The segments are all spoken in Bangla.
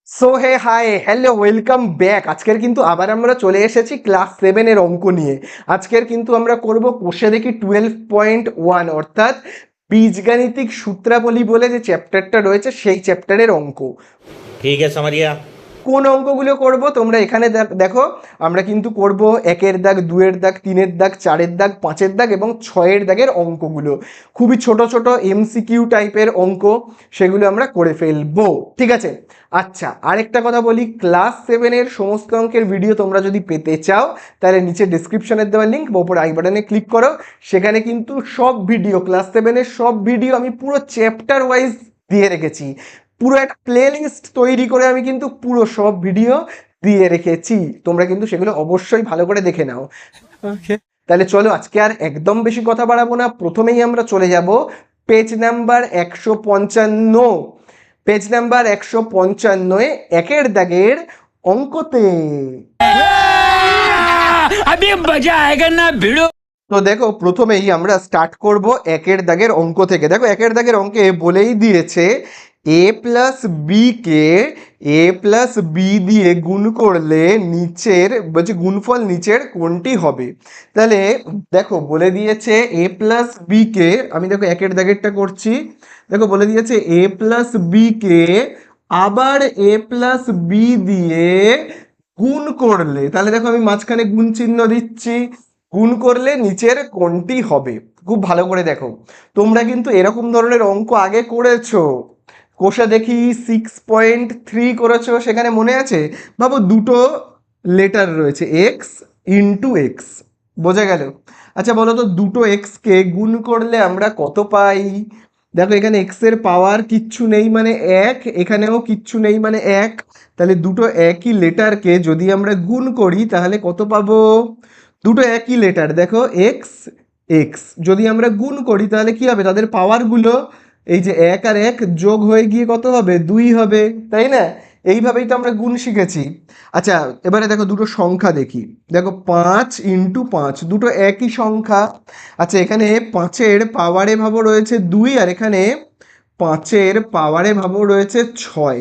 So hey hi hello welcome back. আজকের কিন্তু আবার আমরা চলে এসেছি ক্লাস 7-এর অঙ্ক নিয়ে। আজকের কিন্তু আমরা করব কোষে দেখি 12.1 অর্থাৎ বীজগাণিতিক সূত্রাবলী বলে যে চ্যাপ্টারটা রয়েছে সেই চ্যাপ্টারের অঙ্ক। ठीक है समझ गया। কোন অঙ্কগুলো করব তোমরা এখানে দেখো। আমরা কিন্তু করব 1-এর দাগ, 2-এর দাগ, 3-এর দাগ, 4-এর দাগ, 5-এর দাগ এবং 6-এর দাগের অঙ্কগুলো। খুবই ছোট ছোট এমসিকিউ টাইপের অঙ্ক, সেগুলো আমরা করে ফেলবো। ঠিক আছে, আচ্ছা আরেকটা কথা বলি, ক্লাস 7-এর সমস্ত অঙ্কের ভিডিও তোমরা যদি পেতে চাও তাহলে নিচে ডিসক্রিপশনের দেওয়া লিঙ্ক বা উপর আই বাটনে ক্লিক করো। সেখানে কিন্তু সব ভিডিও, ক্লাস 7-এর সব ভিডিও আমি পুরো চ্যাপ্টার ওয়াইজ দিয়ে রেখেছি। পুরো একটা প্লে লিস্ট তৈরি করে আমি কিন্তু পুরো সব ভিডিও দিয়ে রেখেছি, তোমরা কিন্তু সেগুলো অবশ্যই ভালো করে দেখে নাও। তাহলে চলো আজকে আর একদম বেশি কথা বাড়াবো না, প্রথমেই আমরা চলে যাব পেজ নাম্বার 155। পেজ নাম্বার 155-এ 1-এর দাগের অঙ্কতে। अभी मजा आएगा ना भिड़ो। তো দেখো প্রথমেই আমরা স্টার্ট করব 1-এর দাগের অঙ্ক থেকে। দেখো 1-এর দাগের অঙ্কে বলেই দিয়েছে এ প্লাস বি কে এ প্লাস বি দিয়ে গুণ করলে নিচের বলছে গুণফল নিচের কোনটি হবে। তাহলে দেখো বলে দিয়েছে এ প্লাস বি কে, আমি দেখো 1-এর দাগেরটা করছি। দেখো বলে দিয়েছে এ প্লাস বি কে আবার এ প্লাস বি দিয়ে গুণ করলে, তাহলে দেখো আমি মাঝখানে গুণ চিহ্ন দিচ্ছি, গুণ করলে নিচের কোনটি হবে। খুব ভালো করে দেখো, তোমরা কিন্তু এরকম ধরনের অঙ্ক আগে করেছো। কোষে দেখি 6.3 করেছো, সেখানে মনে আছে? ভাবো দুটো লেটার রয়েছে এক্স ইন্টু এক্স, বোঝা গেল? আচ্ছা বলো তো দুটো এক্সকে গুণ করলে আমরা কত পাই? দেখো এখানে এক্স এর পাওয়ার কিচ্ছু নেই মানে এক, এখানেও কিচ্ছু নেই মানে এক। তাহলে দুটো একই লেটারকে যদি আমরা গুণ করি তাহলে কত পাবো? দুটো একই লেটার দেখো এক্স এক্স যদি আমরা গুণ করি তাহলে কি হবে? তাদের পাওয়ারগুলো এই যে এক আর এক যোগ হয়ে গিয়ে কত হবে? 2 হবে, তাই না? এইভাবেই তো আমরা গুণ শিখেছি। আচ্ছা এবারে দেখো দুটো সংখ্যা দেখি। দেখো 5 × 5 দুটো একই সংখ্যা। আচ্ছা এখানে 5-এর পাওয়ারে ভাবো রয়েছে 2 আর এখানে 5-এর পাওয়ারে ভাবো রয়েছে 6।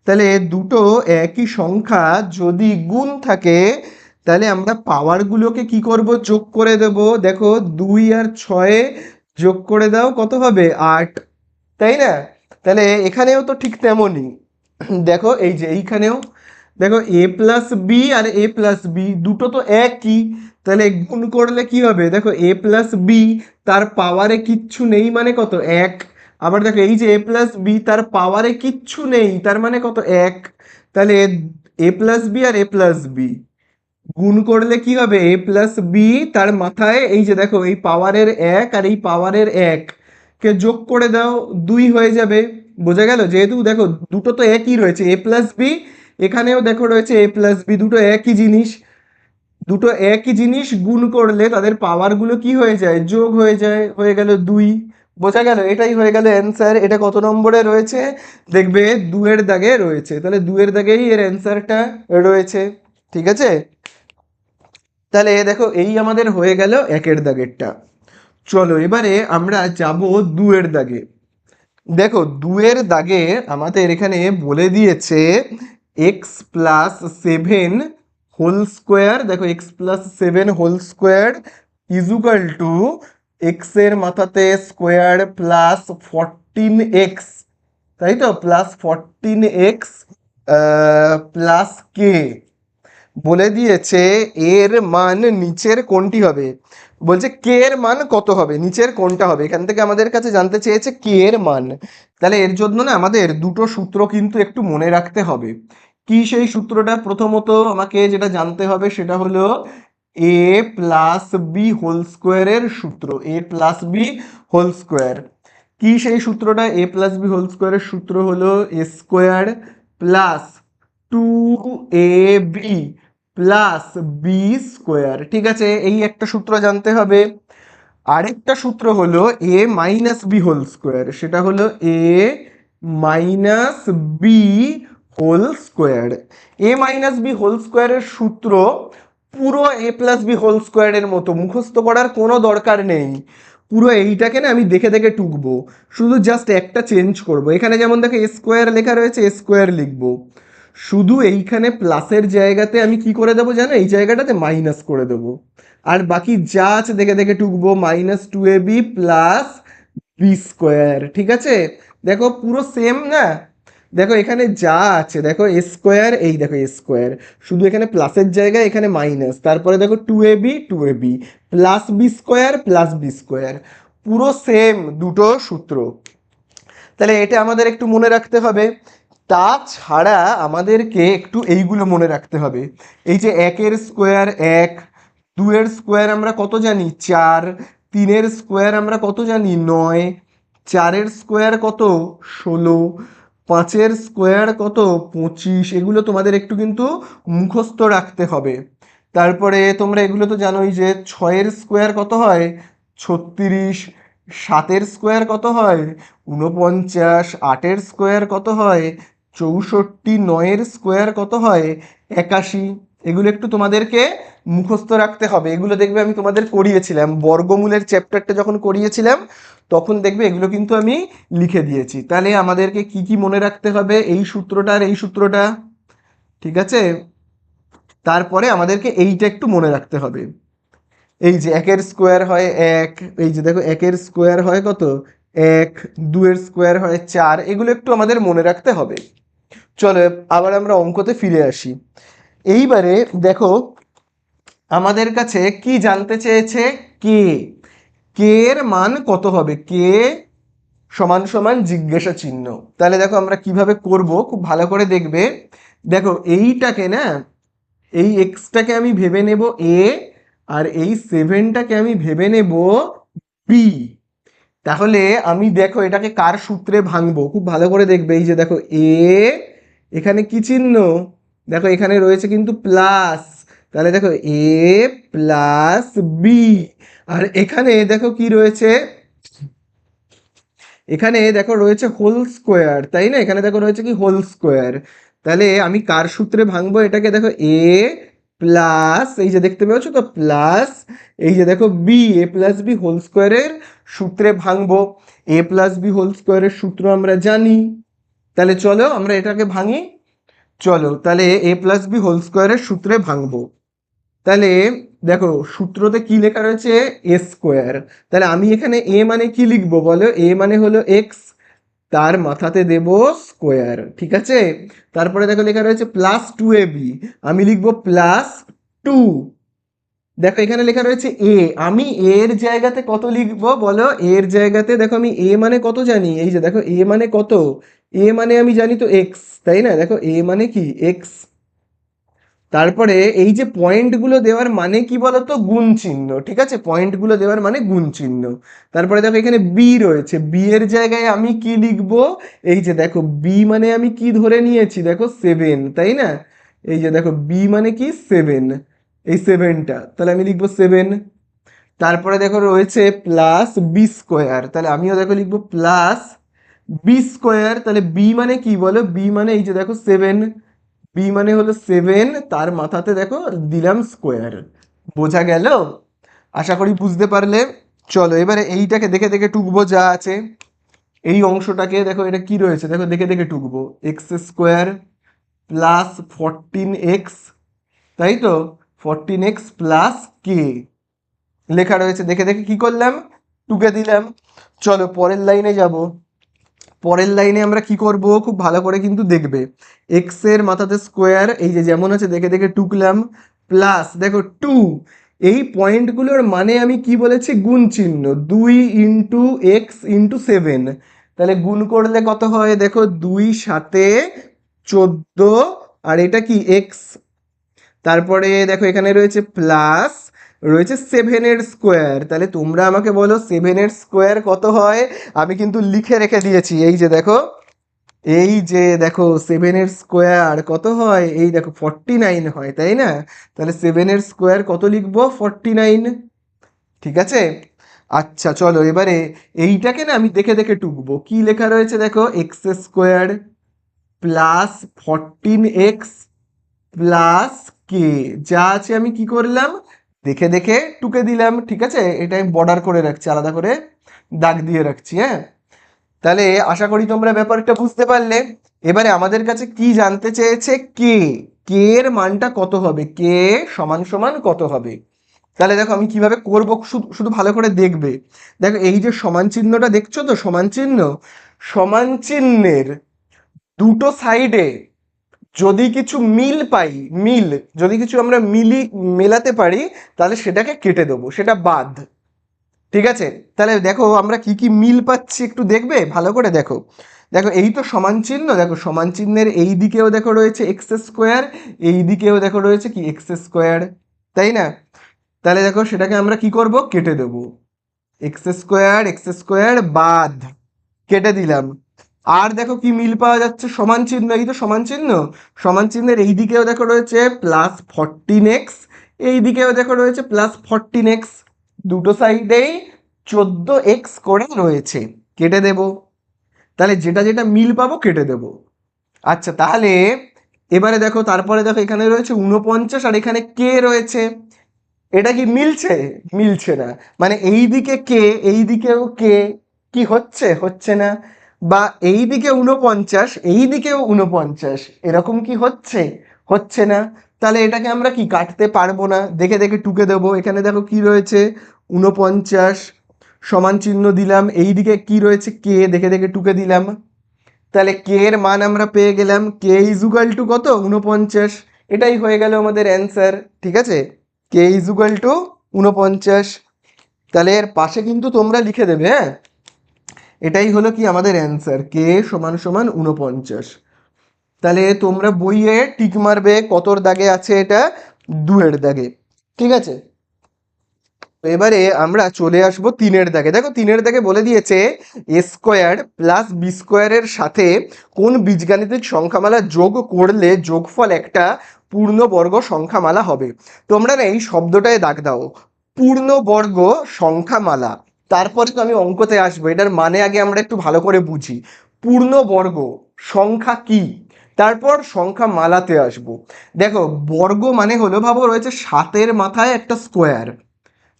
তাহলে দুটো একই সংখ্যা যদি গুণ থাকে তাহলে আমরা পাওয়ারগুলোকে কি করব? যোগ করে দেব। দেখো 2 আর 6 যোগ করে দাও, কত হবে? 8, তাই না? তাহলে এখানেও তো ঠিক তেমনই। দেখো এই যে এইখানেও দেখো এ প্লাস বি আর এ প্লাস বি দুটো তো একই, তাহলে গুণ করলে কি হবে? দেখো এ প্লাস বি তার পাওয়ারে কিচ্ছু নেই মানে কত? এক। আবার দেখো এই যে এ প্লাস বি তার পাওয়ারে কিচ্ছু নেই তার মানে কত? এক। তাহলে এ প্লাস বি আর এ প্লাস বি গুণ করলে কি হবে? এ প্লাস বি তার মাথায় এই যে দেখো এই পাওয়ারের এক আর এই পাওয়ারের এক কে যোগ করে দাও, 2 হয়ে যাবে। বোঝা গেল? যেহেতু দেখো দুটো তো একই রয়েছে এ প্লাস বি, এখানেও দেখো রয়েছে এ প্লাস বি, দুটো একই জিনিস। দুটো একই জিনিস গুণ করলে তাদের পাওয়ারগুলো কি হয়ে যায়? যোগ হয়ে যায়, হয়ে গেল 2। বোঝা গেল? এটাই হয়ে গেল অ্যান্সার। এটা কত নম্বরে রয়েছে? দেখবে 2-এর দাগে রয়েছে, তাহলে 2-এর দাগেই এর অ্যান্সারটা রয়েছে। ঠিক আছে, তাহলে দেখো এই আমাদের হয়ে গেল 1-এর দাগেরটা। চলো এবারে আমরা যাব 2-এর দাগে। দেখো 2-এর দাগে আমাদের এখানে বলে দিয়েছে এক্স প্লাস 7 হোল স্কোয়ার। দেখো x plus 7 whole square is equal to x এর মাথাতে স্কোয়ার প্লাস 14x, তাই তো? প্লাস 14x প্লাস কে। বলে দিয়েছে এর মান নিচের কোনটি হবে। বলছে কে এর মান কত হবে, নিচের কোনটা হবে। এখান থেকে আমাদের কাছে জানতে চেয়েছে কে এর মান। তাহলে এর জন্য না আমাদের দুটো সূত্র কিন্তু একটু মনে রাখতে হবে। কি সেই সূত্রটা? প্রথমত আমাকে যেটা জানতে হবে সেটা হলো এ প্লাস বি হোল স্কোয়ারের সূত্র। এ প্লাস বি হোল স্কোয়ার কি সেই সূত্রটা? এ প্লাস বি হোল স্কোয়ারের সূত্র হলো a square plus 2ab plus b square. ঠিক আছে, এই একটা সূত্র জানতে হবে। আরেকটা সূত্র হলো এ মাইনাস বি হোল স্কোয়ার, সেটা হলো এ মাইনাস বি হোল স্কোয়ার। এ মাইনাস বি হোল স্কোয়ারের সূত্র পুরো এ প্লাস বি হোল স্কোয়ারের মতো, মুখস্থ করার কোনো দরকার নেই। পুরো এইটাকে না আমি দেখে দেখে টুকবো, শুধু জাস্ট একটা চেঞ্জ করব। এখানে যেমন দেখো এ স্কোয়ার লেখা রয়েছে এ স্কোয়ার লিখবো, শুধু এইখানে প্লাসের জায়গাতে আমি কি করে দেবো জানো, এই জায়গাটাতে মাইনাস করে দেবো, আর বাকি যা আছে দেখে দেখে টুকবো, -2ab প্লাস বি স্কোয়ার। ঠিক আছে, দেখো পুরো সেম না, দেখো এখানে যা আছে দেখো এ স্কোয়ার, এই দেখো এ স্কোয়ার, শুধু এখানে প্লাসের জায়গায় এখানে মাইনাস, তারপরে দেখো 2ab প্লাস বি স্কোয়ার, পুরো সেম দুটো সূত্র। তাহলে এটা আমাদের একটু মনে রাখতে হবে। তাছাড়া আমাদেরকে একটু এইগুলো মনে রাখতে হবে, এই যে একের স্কোয়ার 1, 2-এর স্কোয়ার আমরা কত জানি 4, 3-এর স্কোয়ার আমরা কত জানি 9, 4-এর স্কোয়ার কত 16, 5-এর স্কোয়ার কত 25, এগুলো তোমাদের একটু কিন্তু মুখস্থ রাখতে হবে। তারপরে তোমরা এগুলো তো জানোই যে 6-এর স্কোয়ার কত হয় 36, 7-এর স্কোয়ার কত হয় 49, 8-এর স্কোয়ার কত হয় 64, 9-এর স্কোয়ার কত হয় 81, এগুলো একটু তোমাদেরকে মুখস্থ রাখতে হবে। এগুলো দেখবে আমি তোমাদের করিয়েছিলাম বর্গমূলের চ্যাপ্টারটা যখন করিয়েছিলাম, তখন দেখবে এগুলো কিন্তু আমি লিখে দিয়েছি। তাহলে আমাদেরকে কি কি মনে রাখতে হবে, এই সূত্রটা আর এই সূত্রটা, ঠিক আছে। তারপরে আমাদেরকে এইটা একটু মনে রাখতে হবে, এই যে একের স্কোয়ার হয় 1, এই যে দেখো একের স্কোয়ার হয় কত 1, 2-এর স্কোয়ার হয় 4, এগুলো একটু আমাদের মনে রাখতে হবে। চলো আবার আমরা অঙ্কতে ফিরে আসি। এইবারে দেখো আমাদের কাছে কি জানতে চেয়েছে, কে, কে এর মান কত হবে, কে সমান সমান জিজ্ঞাসা চিহ্ন। তাহলে দেখো আমরা কিভাবে করব, খুব ভালো করে দেখবে। দেখো এইটাকে না, এই এক্সটাকে আমি ভেবে নেব এ, আর এই 7টাকে আমি ভেবে নেব বি। তাহলে আমি দেখো এটাকে কার সূত্রে ভাঙবো, খুব ভালো করে দেখবে। এই যে দেখো এ, এখানে কি চিহ্ন, দেখো এখানে রয়েছে কিন্তু প্লাস, তাহলে দেখো এ প্লাস বি, আর এখানে দেখো কি রয়েছে, এখানে দেখো রয়েছে হোল স্কোয়ার, তাই না, এখানে দেখো রয়েছে কি হোল স্কোয়ার। তাহলে আমি কার সূত্রে ভাঙবো এটাকে, দেখো এ প্লাস, এই যে দেখতে পাচ্ছ তো প্লাস, এই যে দেখো বি, এ প্লাস বি হোল স্কোয়ারের সূত্রে ভাঙবো। এ প্লাস বি হোল স্কোয়ারের সূত্র আমরা জানি, তাহলে চলো আমরা এটাকে ভাঙি। চলো তাহলে এ প্লাস বি হোল স্কোয়ারের সূত্রে ভাঙবো। তাহলে দেখো সূত্রতে কি লেখা রয়েছে এ স্কোয়ার, তাহলে আমি এখানে এ মানে কি লিখবো বলো, এ মানে হলো এক্স, তার মাথাতে দেব স্কোয়ার, ঠিক আছে। তারপরে দেখো লেখা রয়েছে +2ab, আমি লিখবো +2, দেখো এখানে লেখা রয়েছে এ, আমি এর জায়গাতে কত লিখবো বলো, এর জায়গাতে দেখো আমি এ মানে কত জানি, এই যে দেখো এ মানে কত, এ মানে আমি জানি তো এক্স, তাই না, দেখো এ মানে কি এক্স। তারপরে এই যে পয়েন্টগুলো দেওয়ার মানে কি বলতো, গুণ চিহ্ন, ঠিক আছে, পয়েন্টগুলো দেওয়ার মানে গুণ চিহ্ন। তারপরে দেখো এখানে বি রয়েছে, বি এর জায়গায় আমি কি লিখবো, এই যে দেখো বি মানে আমি কি ধরে নিয়েছি, দেখো 7, তাই না, এই যে দেখো বি মানে কি 7, এই 7টা, তাহলে আমি লিখবো 7। তারপরে দেখো রয়েছে প্লাস বি স্কোয়ার, তাহলে আমিও দেখো লিখবো প্লাস বি স্কোয়ার, তাহলে বি মানে কি বলো, বি মানে এই যে দেখো 7, বি মানে হলো 7, তার মাথাতে দেখো দিলাম স্কোয়ার। বোঝা গেল, আশা করি বুঝতে পারলে। চলো এবারে এইটাকে দেখে দেখে টুকবো যা আছে, এই অংশটাকে দেখো এটা কি রয়েছে, দেখো দেখে দেখে টুকবো, এক্স স্কোয়ার প্লাস 14x, তাই তো 14x প্লাস কে লেখা রয়েছে, দেখে দেখে কি করলাম টুকে দিলাম। চলো পরের লাইনে যাব। পরের লাইনে আমরা কি করব, খুব ভালো করে কিন্তু দেখবে, এক্স এর মাথাতে স্কোয়ার, এই যে যেমন আছে দেখে দেখে টুকলাম, প্লাস দেখো 2, এই পয়েন্টগুলোর মানে আমি কি বলেছি গুণ চিহ্ন, 2 × x × 7, তাহলে গুণ করলে কত হয় দেখো 2 × 7 = 14, আর এটা কি এক্স। তারপরে দেখো এখানে রয়েছে প্লাস, রয়েছে 7-এর স্কোয়ার, তাহলে তোমরা আমাকে বলো 7-এর স্কোয়ার কত হয়, আমি কিন্তু লিখে রেখে দিয়েছি, এই যে দেখো, এই যে দেখো 7-এর স্কোয়ার কত হয়, এই দেখো 49 হয়, তাই না, তাহলে 7-এর স্কোয়ার কত লিখবো 49, ঠিক আছে। আচ্ছা চলো এবারে এইটাকে না আমি দেখে দেখে টুকবো, কি লেখা রয়েছে দেখো x square plus 14x plus k, যা আছে আমি কি করলাম দেখে দেখে টুকে দিলাম, ঠিক আছে, এটা আমি বর্ডার করে রাখছি, আলাদা করে দাগ দিয়ে রাখছি, হ্যাঁ। তাহলে আশা করি তোমরা ব্যাপারটা বুঝতে পারলে। এবারে আমাদের কাছে কি জানতে চেয়েছে, কে কে এর মানটা কত হবে, কে সমান সমান কত হবে। তাহলে দেখো আমি কিভাবে করব, শুধু শুধু ভালো করে দেখবে। দেখো এই যে সমান চিহ্নটা দেখছো তো, সমান চিহ্ন, সমান চিহ্নের দুটো সাইডে যদি কিছু মিল পাই, মিল যদি কিছু আমরা মেলাতে পারি, তাহলে সেটাকে কেটে দেবো, সেটা বাদ। ঠিক আছে, তাহলে দেখো আমরা কি কি মিল পাচ্ছি একটু দেখবে ভালো করে। দেখো দেখো এই তো সমান চিহ্ন, দেখো সমান চিহ্নের এই দিকেও দেখো রয়েছে এক্স স্কোয়ার, এই দিকেও দেখো রয়েছে কি এক্স স্কোয়ার, তাই না? তাহলে দেখো সেটাকে আমরা কি করব, কেটে দেবো। এক্স স্কোয়ার বাদ, কেটে দিলাম। আর দেখো কি মিল পাওয়া যাচ্ছে, সমান চিহ্ন, এই তো সমান চিহ্ন, সমান চিহ্নের এই দিকেও দেখো রয়েছে প্লাস 14x, এই দিকেও দেখো রয়েছে প্লাস 14x, দুটো সাইডেই 14x করে রয়েছে, কেটে দেব। তাহলে যেটা যেটা মিল পাবো কেটে দেব। আচ্ছা তাহলে এবারে দেখো, তারপরে দেখো এখানে রয়েছে 49 আর এখানে কে রয়েছে, এটা কি মিলছে? মিলছে না। মানে এই দিকে কে, এই দিকেও কে, কি হচ্ছে? হচ্ছে না। বা এই দিকে 49, এই দিকেও 49, এরকম কি হচ্ছে? হচ্ছে না। তাহলে এটাকে আমরা কি কাটতে পারবো না, দেখে দেখে টুকে দেবো। এখানে দেখো কি রয়েছে 49, সমান চিহ্ন দিলাম, এই দিকে কি রয়েছে কে, দেখে দেখে টুকে দিলাম। তাহলে কে এর মান আমরা পেয়ে গেলাম, কে ইজুগাল টু কত, 49। এটাই হয়ে গেল আমাদের অ্যান্সার। ঠিক আছে, কে ইজুগাল টু 49। তাহলে এর পাশে কিন্তু তোমরা লিখে দেবে, হ্যাঁ, এটাই হলো কি আমাদের অ্যান্সার, কে সমান সমান 49। তাহলে তোমরা বইয়ে টিক মারবে কতর দাগে আছে এটা, 2-এর দাগে। ঠিক আছে, তো এবারে আমরা চলে আসবো 3-এর দাগে। দেখো 3-এর দাগে বলে দিয়েছে এ স্কোয়ার প্লাস বি স্কোয়ারের সাথে কোন বীজগাণিতিক সংখ্যামালা যোগ করলে যোগফল একটা পূর্ণবর্গ সংখ্যামালা হবে। তোমরা না এই শব্দটায় দাগ দাও, পূর্ণবর্গ সংখ্যামালা। তারপরে তো আমি অঙ্কতে আসবো, এটার মানে আগে আমরা একটু ভালো করে বুঝি। পূর্ণবর্গ সংখ্যা কি, তারপর সংখ্যা মালাতে আসবো। দেখো বর্গ মানে হলো, ভাবো রয়েছে 7-এর মাথায় একটা স্কোয়ার,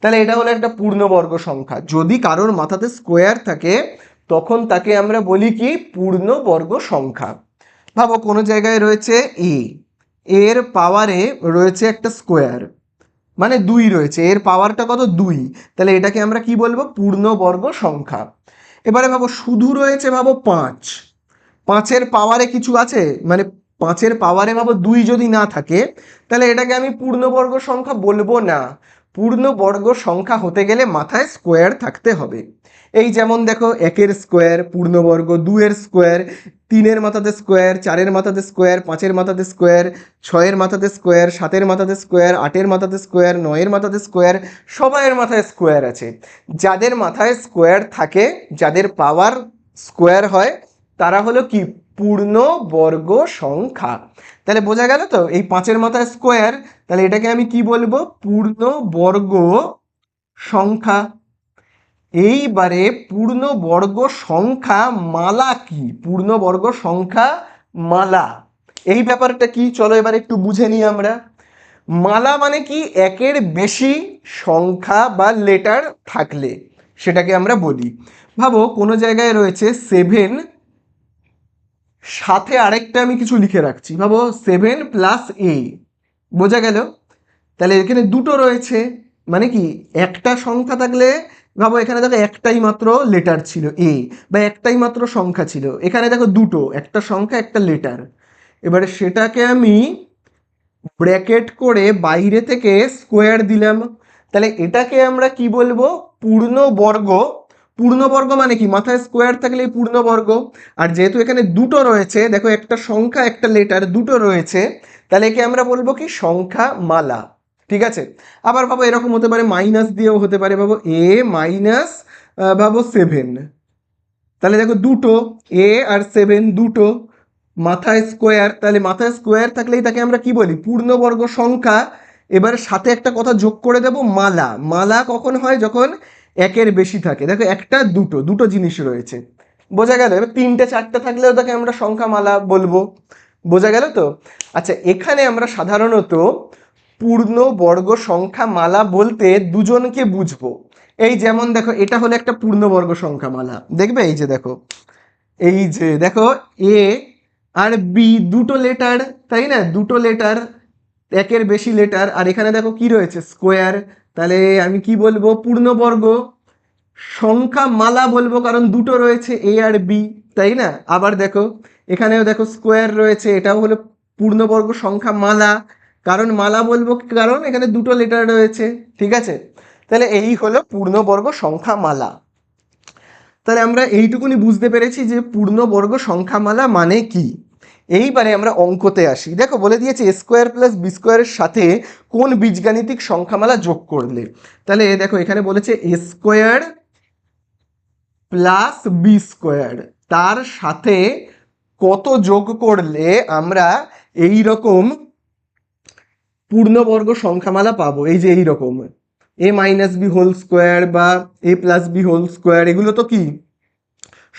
তাহলে এটা হলো একটা পূর্ণবর্গ সংখ্যা। যদি কারোর মাথাতে স্কোয়ার থাকে তখন তাকে আমরা বলি কি, পূর্ণবর্গ সংখ্যা। ভাবো কোনো জায়গায় রয়েছে এ, এর পাওয়ারে রয়েছে একটা স্কোয়ার, মানে 2 রয়েছে, এর পাওয়ারটা কত, 2, তাহলে এটাকে আমরা কি বলবো, পূর্ণবর্গ সংখ্যা। এবারে ভাবো শুধু রয়েছে, ভাবো 5, 5-এর পাওয়ারে কিছু আছে, মানে 5-এর পাওয়ারে ভাবো 2 যদি না থাকে, তাহলে এটাকে আমি পূর্ণবর্গ সংখ্যা বলবো না। পূর্ণবর্গ সংখ্যা হতে গেলে মাথায় স্কোয়ার থাকতে হবে। এই যেমন দেখো 1-এর স্কোয়ার পূর্ণবর্গ, 2-এর স্কোয়ার, 3-এর মাথাতে স্কোয়ার, 4-এর মাথাতে স্কোয়ার, 5-এর মাথাতে স্কোয়ার, 6-এর মাথাতে স্কোয়ার, 7-এর মাথাতে স্কোয়ার, 8-এর মাথাতে স্কোয়ার, 9-এর মাথাতে স্কোয়ার, সবাইয়ের মাথায় স্কোয়ার আছে। যাদের মাথায় স্কোয়ার থাকে, যাদের পাওয়ার স্কোয়ার হয়, তারা হলো কি, পূর্ণবর্গ সংখ্যা। তাহলে বোঝা গেল তো, এই 5-এর মাথায় স্কোয়ার, তাহলে এটাকে আমি কি বলবো, পূর্ণবর্গ সংখ্যা। এইবারে পূর্ণবর্গ সংখ্যা মালা কি, পূর্ণবর্গ সংখ্যা মালা, এই ব্যাপারটা কি, চলো এবার একটু বুঝে নিই আমরা। মালা মানে কি, একের বেশি সংখ্যা বা লেটার থাকলে সেটাকে আমরা বলি। ভাবো কোনো জায়গায় রয়েছে 7, সাথে আরেকটা আমি কিছু লিখে রাখছি, ভাবো 7 প্লাস এ, বোঝা গেল? তাহলে এখানে দুটো রয়েছে, মানে কি, একটা সংখ্যা থাকলে, ভাবো এখানে দেখো একটাই মাত্র লেটার ছিল এ, বা একটাই মাত্র সংখ্যা ছিল, এখানে দেখো দুটো, একটা সংখ্যা একটা লেটার। এবারে সেটাকে আমি ব্র্যাকেট করে বাইরে থেকে স্কোয়ার দিলাম, তাহলে এটাকে আমরা কি বলবো, পূর্ণবর্গ। পূর্ণবর্গ মানে কি, মাথায় স্কোয়ার থাকলে পূর্ণবর্গ। আর যেহেতু এখানে দুটো রয়েছে, দেখো একটা সংখ্যা একটা লেটার দুটো রয়েছে, তাহলে একে আমরা বলবো কি, সংখ্যা মালা। ঠিক আছে, আবার ভাবো এরকম হতে পারে, মাইনাস দিয়েও হতে পারে, ভাবো এ মাইনাস ভাবো 7, তাহলে দেখো দুটো, এ আর 7 দুটো, মাথায় স্কোয়ার, তাহলে মাথায় স্কোয়ার থাকলেই তাকে আমরা কি বলি, পূর্ণবর্গ সংখ্যা। এবার সাথে একটা কথা যোগ করে দেব, মালা। মালা কখন হয়, যখন একের বেশি থাকে। দেখো একটা দুটো, দুটো জিনিস রয়েছে, বোঝা গেল? এবার 3টে 4টে থাকলেও তাকে আমরা সংখ্যা মালা বলবো, বোঝা গেল তো? আচ্ছা এখানে আমরা সাধারণত পূর্ণবর্গ সংখ্যা মালা বলতে দুজনকে বুঝবো। এই যেমন দেখো এটা হলো একটা পূর্ণবর্গ সংখ্যা মালা, দেখবে এই যে দেখো, এই যে দেখো এ আর বি দুটো লেটার, তাই না, দুটো লেটার, একের বেশি লেটার, আর এখানে দেখো কি রয়েছে স্কোয়ার, তাহলে আমি কি বলবো পূর্ণবর্গ সংখ্যা মালা বলবো, কারণ দুটো রয়েছে এ আর বি, তাই না। আবার দেখো এখানেও দেখো স্কোয়ার রয়েছে, এটাও হলো পূর্ণবর্গ সংখ্যা মালা, কারণ মালা বলবো কারণ এখানে দুটো লেটার রয়েছে, ঠিক আছে। তাহলে এই হলো পূর্ণবর্গ সংখ্যা মালা। তাহলে আমরা এইটুকুনি বুঝতে পেরেছি যে পূর্ণবর্গ সংখ্যামালা মানে কি। এইবারে আমরা অঙ্কতে আসি। দেখো বলে দিয়েছে এ স্কোয়ার প্লাস বি স্কোয়ারের সাথে কোন বীজগাণিতিক সংখ্যামালা যোগ করলে। তাহলে দেখো এখানে বলেছে এ স্কোয়ার প্লাস বি স্কোয়ার, তার সাথে কত যোগ করলে আমরা এই রকম পূর্ণবর্গ সংখ্যামালা পাবো। এই যে এই রকম এ মাইনাস বি হোল স্কোয়ার বা এ প্লাস বি হোল স্কোয়ার, এগুলো তো কি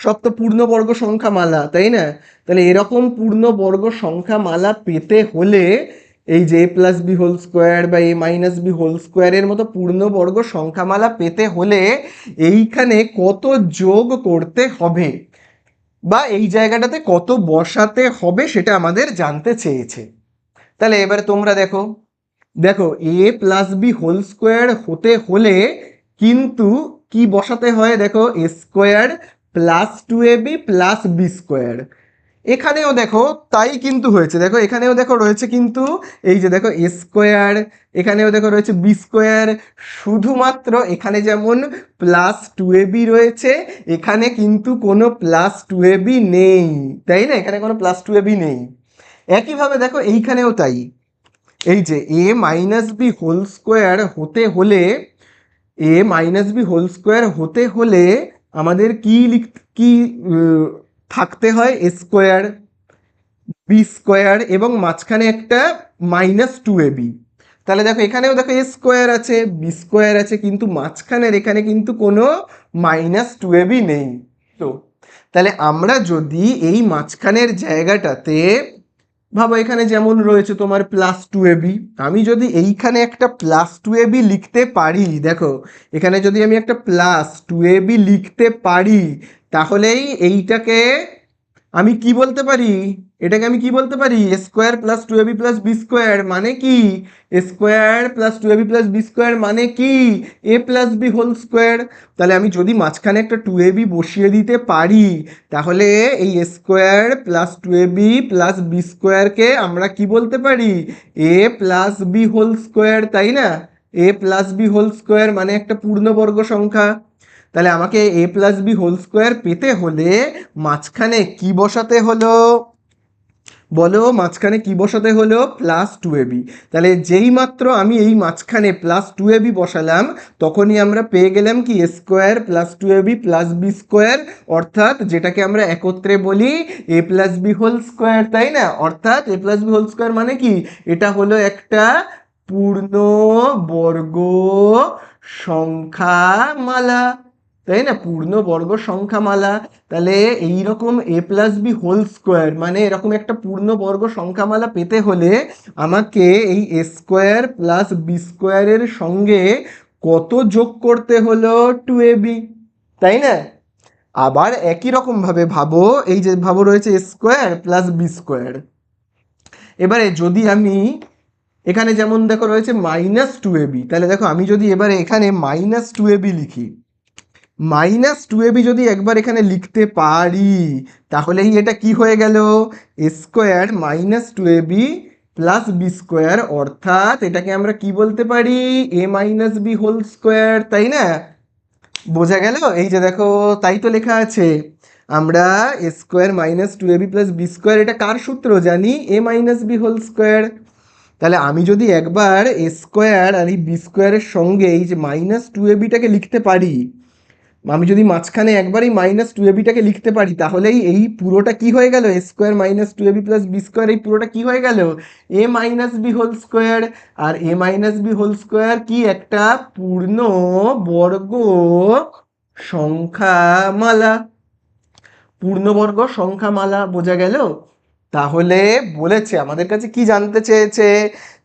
সব তো পূর্ণবর্গ সংখ্যা মালা, তাই না। তাহলে এরকম পূর্ণবর্গ সংখ্যা মালা পেতে হলে এই যে এ প্লাস বি হোল স্কোয়ার বা এ মাইনাস বি হোল স্কোয়ারের মতো পূর্ণবর্গ সংখ্যামালা পেতে হলে এইখানে কত যোগ করতে হবে বা এই জায়গাটাতে কত বসাতে হবে সেটা আমাদের জানতে চেয়েছে। তাহলে এবারে তোমরা দেখো, দেখো এ প্লাস বি হোল স্কোয়ার হতে হলে কিন্তু কি বসাতে হয়, দেখো a square plus two A B plus b square. এখানেও দেখো তাই কিন্তু হয়েছে, দেখো এখানেও দেখো রয়েছে কিন্তু এই যে দেখো এ স্কোয়ার, এখানেও দেখো রয়েছে বি স্কোয়ার, শুধুমাত্র এখানে যেমন প্লাস টু এ বি রয়েছে এখানে কিন্তু কোনো প্লাস টু এ বি নেই, তাই না, এখানে কোনো প্লাস টু এ বি নেই। একইভাবে দেখো এইখানেও তাই, এই যে এ মাইনাস বি হোল স্কোয়ার হতে হলে, এ মাইনাস বি হোল স্কোয়ার হতে হলে আমাদের কি থাকতে হয় এ স্কোয়ার বি স্কোয়ার এবং মাঝখানে একটা মাইনাস টু এ বি। তাহলে দেখো এখানেও দেখো এ স্কোয়ার আছে বি স্কোয়ার আছে কিন্তু মাঝখানের এখানে কিন্তু কোনো মাইনাস টু এ বি নেই। তো তাহলে আমরা যদি এই মাঝখানের জায়গাটাতে ভাবো এখানে যেমন রয়েছে তোমার প্লাস টু এ বি, আমি যদি এইখানে একটা প্লাস টু এ বি লিখতে পারি, দেখো এখানে যদি আমি একটা প্লাস টু এ বি লিখতে পারি তাহলেই এইটাকে আমি কি বলতে পারি, এটাকে আমি কি বলতে পারি এ square plus two A B plus b square মানে কি, এ square plus two A B plus b square মানে কি এ প্লাস বি হোল স্কোয়ার। তাহলে আমি যদি মাঝখানে একটা টু এ বি বসিয়ে দিতে পারি তাহলে এই এ square plus two A B plus B স্কোয়ারকে আমরা কি বলতে পারি এ প্লাস বি হোল স্কোয়ার, তাই না। এ প্লাস বি হোল স্কোয়ার মানে একটা পূর্ণবর্গ সংখ্যা। তাহলে আমাকে এ প্লাস বি হোল স্কোয়ার পেতে হলে মাঝখানে কি বসাতে হলো বলো, মাঝখানে কি বসাতে হলো প্লাস টু এ বি। তাহলে যেই মাত্র আমি এই মাঝখানে প্লাস টু এ বি বসালাম তখনই আমরা পেয়ে গেলাম কি এ square plus two A B plus b square, অর্থাৎ যেটাকে আমরা একত্রে বলি এ প্লাস বি হোল স্কোয়ার, তাই না। অর্থাৎ এ প্লাস বি হোল স্কোয়ার মানে কি, এটা হলো একটা পূর্ণবর্গ সংখ্যামালা, তাই না, পূর্ণবর্গ সংখ্যামালা। তাহলে এইরকম এ প্লাস বি হোল স্কোয়ার মানে এরকম একটা পূর্ণবর্গ সংখ্যামালা পেতে হলে আমাকে এই এ স্কোয়ার প্লাস বি স্কোয়ারের সঙ্গে কত যোগ করতে হলো টু এ বি, তাই না। আবার একই রকমভাবে ভাবো, এই যে ভাবো রয়েছে এ স্কোয়ার প্লাস বি স্কোয়ার, এবারে যদি আমি এখানে যেমন দেখো রয়েছে মাইনাস টু এ বি, তাহলে দেখো আমি যদি এবারে এখানে মাইনাস টু এ বি লিখি, মাইনাস টু এ বি যদি একবার এখানে লিখতে পারি তাহলেই এটা কি হয়ে গেল এ square minus two A B plus b square, অর্থাৎ এটাকে আমরা কি বলতে পারি এ মাইনাস বি হোল স্কোয়ার, তাই না। বোঝা গেল, এই যে দেখো তাই তো লেখা আছে আমরা এ square minus two A B plus b square, এটা কার সূত্র জানি এ মাইনাস বি হোল স্কোয়ার। তাহলে আমি যদি একবার এ স্কোয়ার আর এই বি স্কোয়ারের সঙ্গে এই যে মাইনাস টু এ বিটাকে লিখতে পারি, আমি যদি মাঝখানে একবার এই মাইনাস টু এ বিটাকে লিখতে পারি তাহলেই এই পুরোটা কি হয়ে গেল এ square minus two A B plus b square, এই পুরোটা কি হয়ে গেল এ মাইনাস বি হোল স্কোয়ার। আর এ মাইনাস বি হোল স্কোয়ার কি একটা পূর্ণ বর্গ সংখ্যামালা, পূর্ণবর্গ সংখ্যামালা, বোঝা গেল। তাহলে বলেছে আমাদের কাছে কি জানতে চেয়েছে,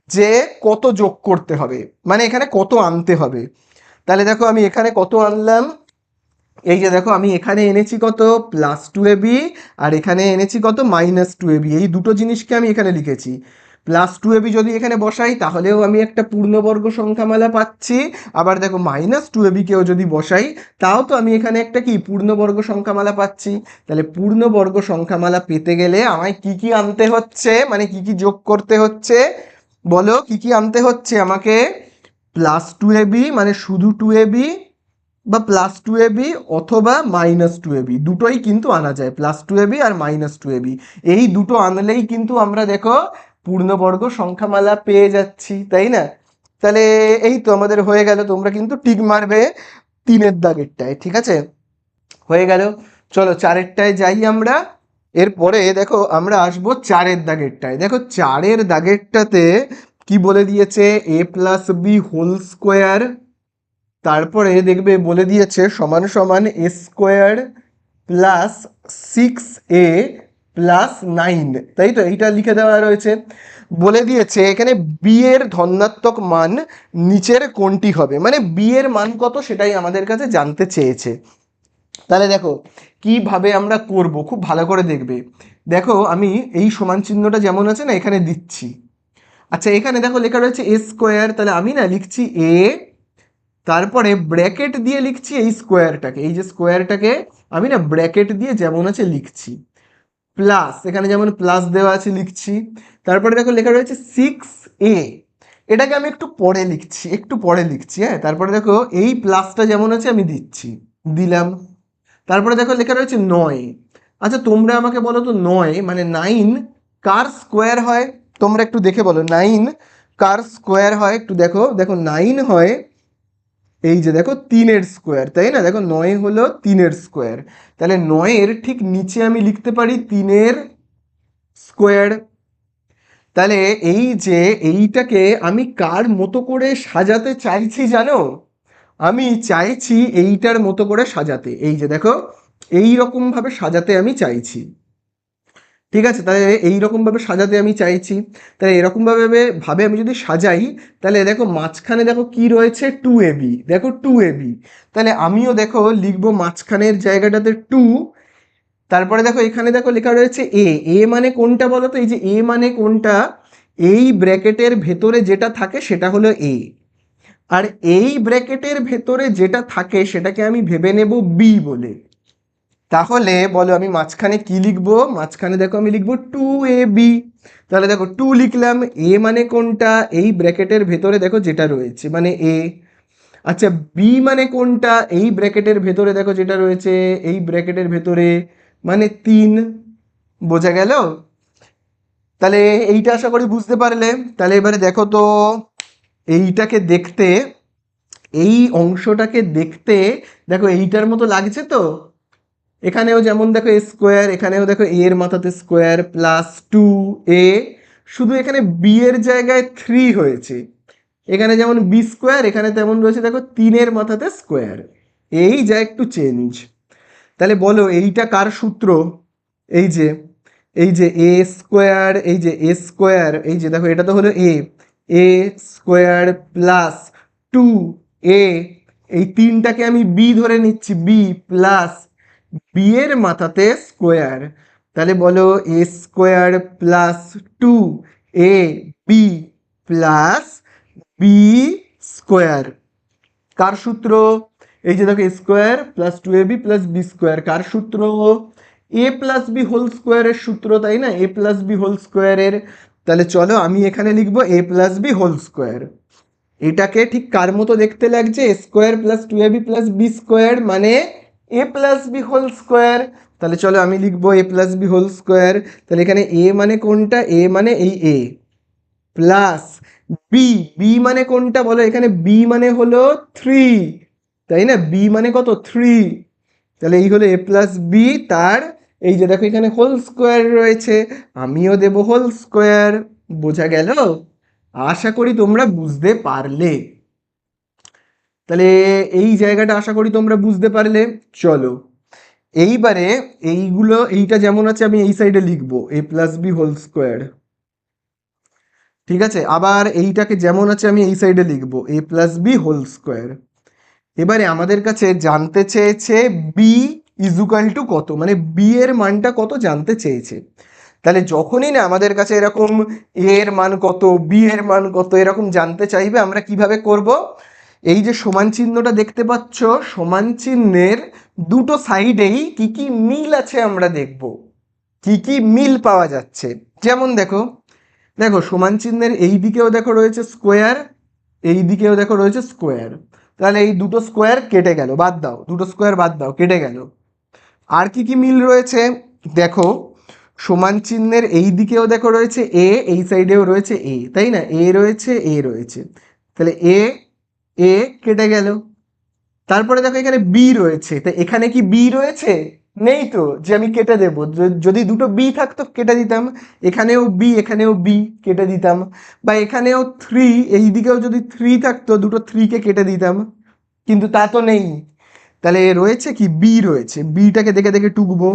যে কত যোগ করতে হবে, মানে এখানে কত আনতে হবে। তাহলে দেখো আমি এখানে কত আনলাম, এই যে দেখো আমি এখানে এনেছি কত +2ab, আর এখানে এনেছি কত -2ab, এই দুটো জিনিসকে আমি এখানে লিখেছি। +2ab যদি এখানে বসাই তাহলেও আমি একটা পূর্ণবর্গ সংখ্যামালা পাচ্ছি, আবার দেখো -2ab কেও যদি বসাই তাও তো আমি এখানে একটা কি পূর্ণবর্গ সংখ্যামালা পাচ্ছি। তাহলে পূর্ণবর্গ সংখ্যামালা পেতে গেলে আমায় কি কি আনতে হচ্ছে, মানে কি কি যোগ করতে হচ্ছে, বলো কি কি আনতে হচ্ছে আমাকে। +2ab মানে শুধু 2ab, বা +2ab অথবা -2ab, দুটোই কিন্তু আনা যায়, +2ab আর -2ab, এই দুটো আনলেই কিন্তু আমরা দেখো পূর্ণবর্গ সংখ্যামালা পেয়ে যাচ্ছি, তাই না? তাহলে এই তো আমাদের হয়ে গেল, তোমরা কিন্তু টিক মারবে 3-এর দাগেরটায়, ঠিক আছে, হয়ে গেল। চলো 4-এরটায় যাই আমরা। এরপরে দেখো আমরা আসবো 4-এর দাগেরটায়। দেখো 4-এর দাগেরটাতে কি বলে দিয়েছে, a+b² তারপরে দেখবে বলে দিয়েছে সমান সমান a² + 6a+9, তাই তো এইটা লিখে দেওয়া রয়েছে। বলে দিয়েছে এখানে বি এর ধনাত্মক মান নিচের কোনটি হবে, মানে বি এর মান কত সেটাই আমাদের কাছে জানতে চেয়েছে। তাহলে দেখো কিভাবে আমরা করব, খুব ভালো করে দেখবে। দেখো আমি এই সমান চিহ্নটা যেমন আছে না এখানে দিচ্ছি। আচ্ছা এখানে দেখো লেখা রয়েছে a², তাহলে আমি না লিখছি a, তারপরে ব্র্যাকেট দিয়ে লিখছি এই স্কোয়ারটাকে, এই যে স্কোয়ারটাকে আমি না ব্র্যাকেট দিয়ে যেমন আছে লিখছি, প্লাস এখানে যেমন প্লাস দেওয়া আছে লিখছি। তারপরে দেখো লেখা রয়েছে 6a, এটাকে আমি একটু পরে লিখছি, একটু পরে লিখছি, হ্যাঁ। তারপরে দেখো এই প্লাসটা যেমন আছে আমি দিচ্ছি, দিলাম। তারপরে দেখো লেখা রয়েছে 9। আচ্ছা তোমরা আমাকে বলো তো 9 মানে 9 কার স্কোয়ার হয়, তোমরা একটু দেখে বলো 9 কার স্কোয়ার হয়, একটু দেখো, দেখো 9 হয় এই যে দেখো 3-এর স্কোয়ার, তাই না? দেখো 9 হলো 3-এর স্কোয়ার, তাহলে 9-এর ঠিক নিচে আমি লিখতে পারি 3-এর স্কোয়ার। তাহলে এই যে এইটাকে আমি কার মতো করে সাজাতে চাইছি জানো, আমি চাইছি এইটার মতো করে সাজাতে, এই যে দেখো এই রকম ভাবে সাজাতে আমি চাইছি, ঠিক আছে? তাহলে এইরকমভাবে সাজাতে আমি চাইছি। তাহলে এরকমভাবে আমি যদি সাজাই, তাহলে দেখো মাঝখানে দেখো কি রয়েছে 2ab, দেখো 2ab, তাহলে আমিও দেখো লিখবো মাঝখানের জায়গাটাতে 2। তারপরে দেখো এখানে দেখো লেখা রয়েছে a মানে কোনটা বলো তো, এই যে a মানে কোনটা, এই ব্র্যাকেটের ভেতরে যেটা থাকে সেটা হলো a, আর এই ব্র্যাকেটের ভেতরে যেটা থাকে সেটাকে আমি ভেবে নেব b বলে। তাহলে বলো আমি মাঝখানে কি লিখবো, মাঝখানে দেখো আমি লিখবো 2ab, তাহলে দেখো 2 লিখলাম, a মানে কোনটা, এই ব্র্যাকেটের ভেতরে দেখো যেটা রয়েছে মানে a। আচ্ছা b মানে কোনটা, এই ব্র্যাকেটের ভেতরে দেখো যেটা রয়েছে এই ব্র্যাকেটের ভেতরে মানে 3, বোঝা গেল? তাহলে এইটা আশা করি বুঝতে পারলে। তাহলে এবারে দেখো তো এইটাকে দেখতে, এই অংশটাকে দেখতে দেখো এইটার মতো লাগছে তো, এখানেও যেমন দেখো এ স্কোয়ার, এখানেও দেখো এ এর মাথাতে স্কোয়ার +2a, শুধু এখানে বি এর জায়গায় 3 হয়েছে, এখানে যেমন b², এখানে তেমন রয়েছে দেখো 3-এর মাথাতে স্কোয়ার, এই যা একটু চেঞ্জ। তাহলে বলো এইটা কার সূত্র, এই যে a², এই যে a², এই যে দেখো এটা তো হলো a² +2a, এই 3টাকে আমি b ধরে নিচ্ছি, b প্লাস বি এর মাথাতে স্কোয়ার, তাহলে বলো a² + 2ab +b², কার সূত্র, এই যে দেখো a² + 2ab + b², কার সূত্র, a+b² এর সূত্র, তাই না, a+b² এর। তাহলে চলো আমি এখানে লিখবো a+b², এটাকে ঠিক কার মতো দেখতে লাগছে, a² + 2ab + b² মানে a+b²। তাহলে চলো আমি লিখবো a+b², তাহলে এখানে a মানে কোনটা, a মানে এই a, প্লাস বি, বি মানে কোনটা বলো, এখানে বি মানে হলো 3, তাই না, বি মানে কত 3, তাহলে এই হলো a+b, তার এই যে দেখো এখানে হোল স্কোয়ার রয়েছে, আমিও দেব হোল স্কোয়ার, বোঝা গেল? আশা করি তোমরা বুঝতে পারলে। তাহলে এই জায়গাটা আশা করি তোমরা বুঝতে পারলে। চলো এইবারে এইটা যেমন আছে আমি এই সাইডে লিখবো a+b², ঠিক আছে, আবার এইটাকে যেমন আছে আমি এই সাইডে লিখবো এ প্লাস বি হোল স্কোয়ার। এবারে আমাদের কাছে জানতে চেয়েছে বি ইজুকাল টু কত, মানে বি এর মানটা কত জানতে চেয়েছে। তাহলে যখনই না আমাদের কাছে এরকম এ এর মান কত, বি এর মান কত এরকম জানতে চাইবে, আমরা কিভাবে করব, এই যে সমান চিহ্নটা দেখতে পাচ্ছ, সমান চিহ্নের দুটো সাইডেই কি কি মিল আছে আমরা দেখব, কি কি মিল পাওয়া যাচ্ছে। যেমন দেখো, দেখো সমান চিহ্নের এই দিকেও দেখো রয়েছে স্কোয়ার, এই দিকেও দেখো রয়েছে স্কোয়ার, তাহলে এই দুটো স্কোয়ার কেটে গেল, বাদ দাও, দুটো স্কোয়ার বাদ দাও, কেটে গেল। আর কি কি মিল রয়েছে দেখো, সমান চিহ্নের এই দিকেও দেখো রয়েছে এ, এই সাইডেও রয়েছে এ, তাই না, এ রয়েছে এ রয়েছে, তাহলে এ এ কেটে গেল। তারপরে দেখো এখানে বি রয়েছে, তা এখানে কি বি রয়েছে, নেই তো, যে আমি কেটে দেবো, যদি দুটো বি থাকতো কেটে দিতাম, এখানেও বি এখানেও বি কেটে দিতাম, বা এখানেও থ্রি, এই দিকেও যদি থ্রি থাকতো দুটো থ্রিকে কেটে দিতাম, কিন্তু তা তো নেই। তাহলে রয়েছে কি বি রয়েছে, বিটাকে দেখে দেখে টুকবো।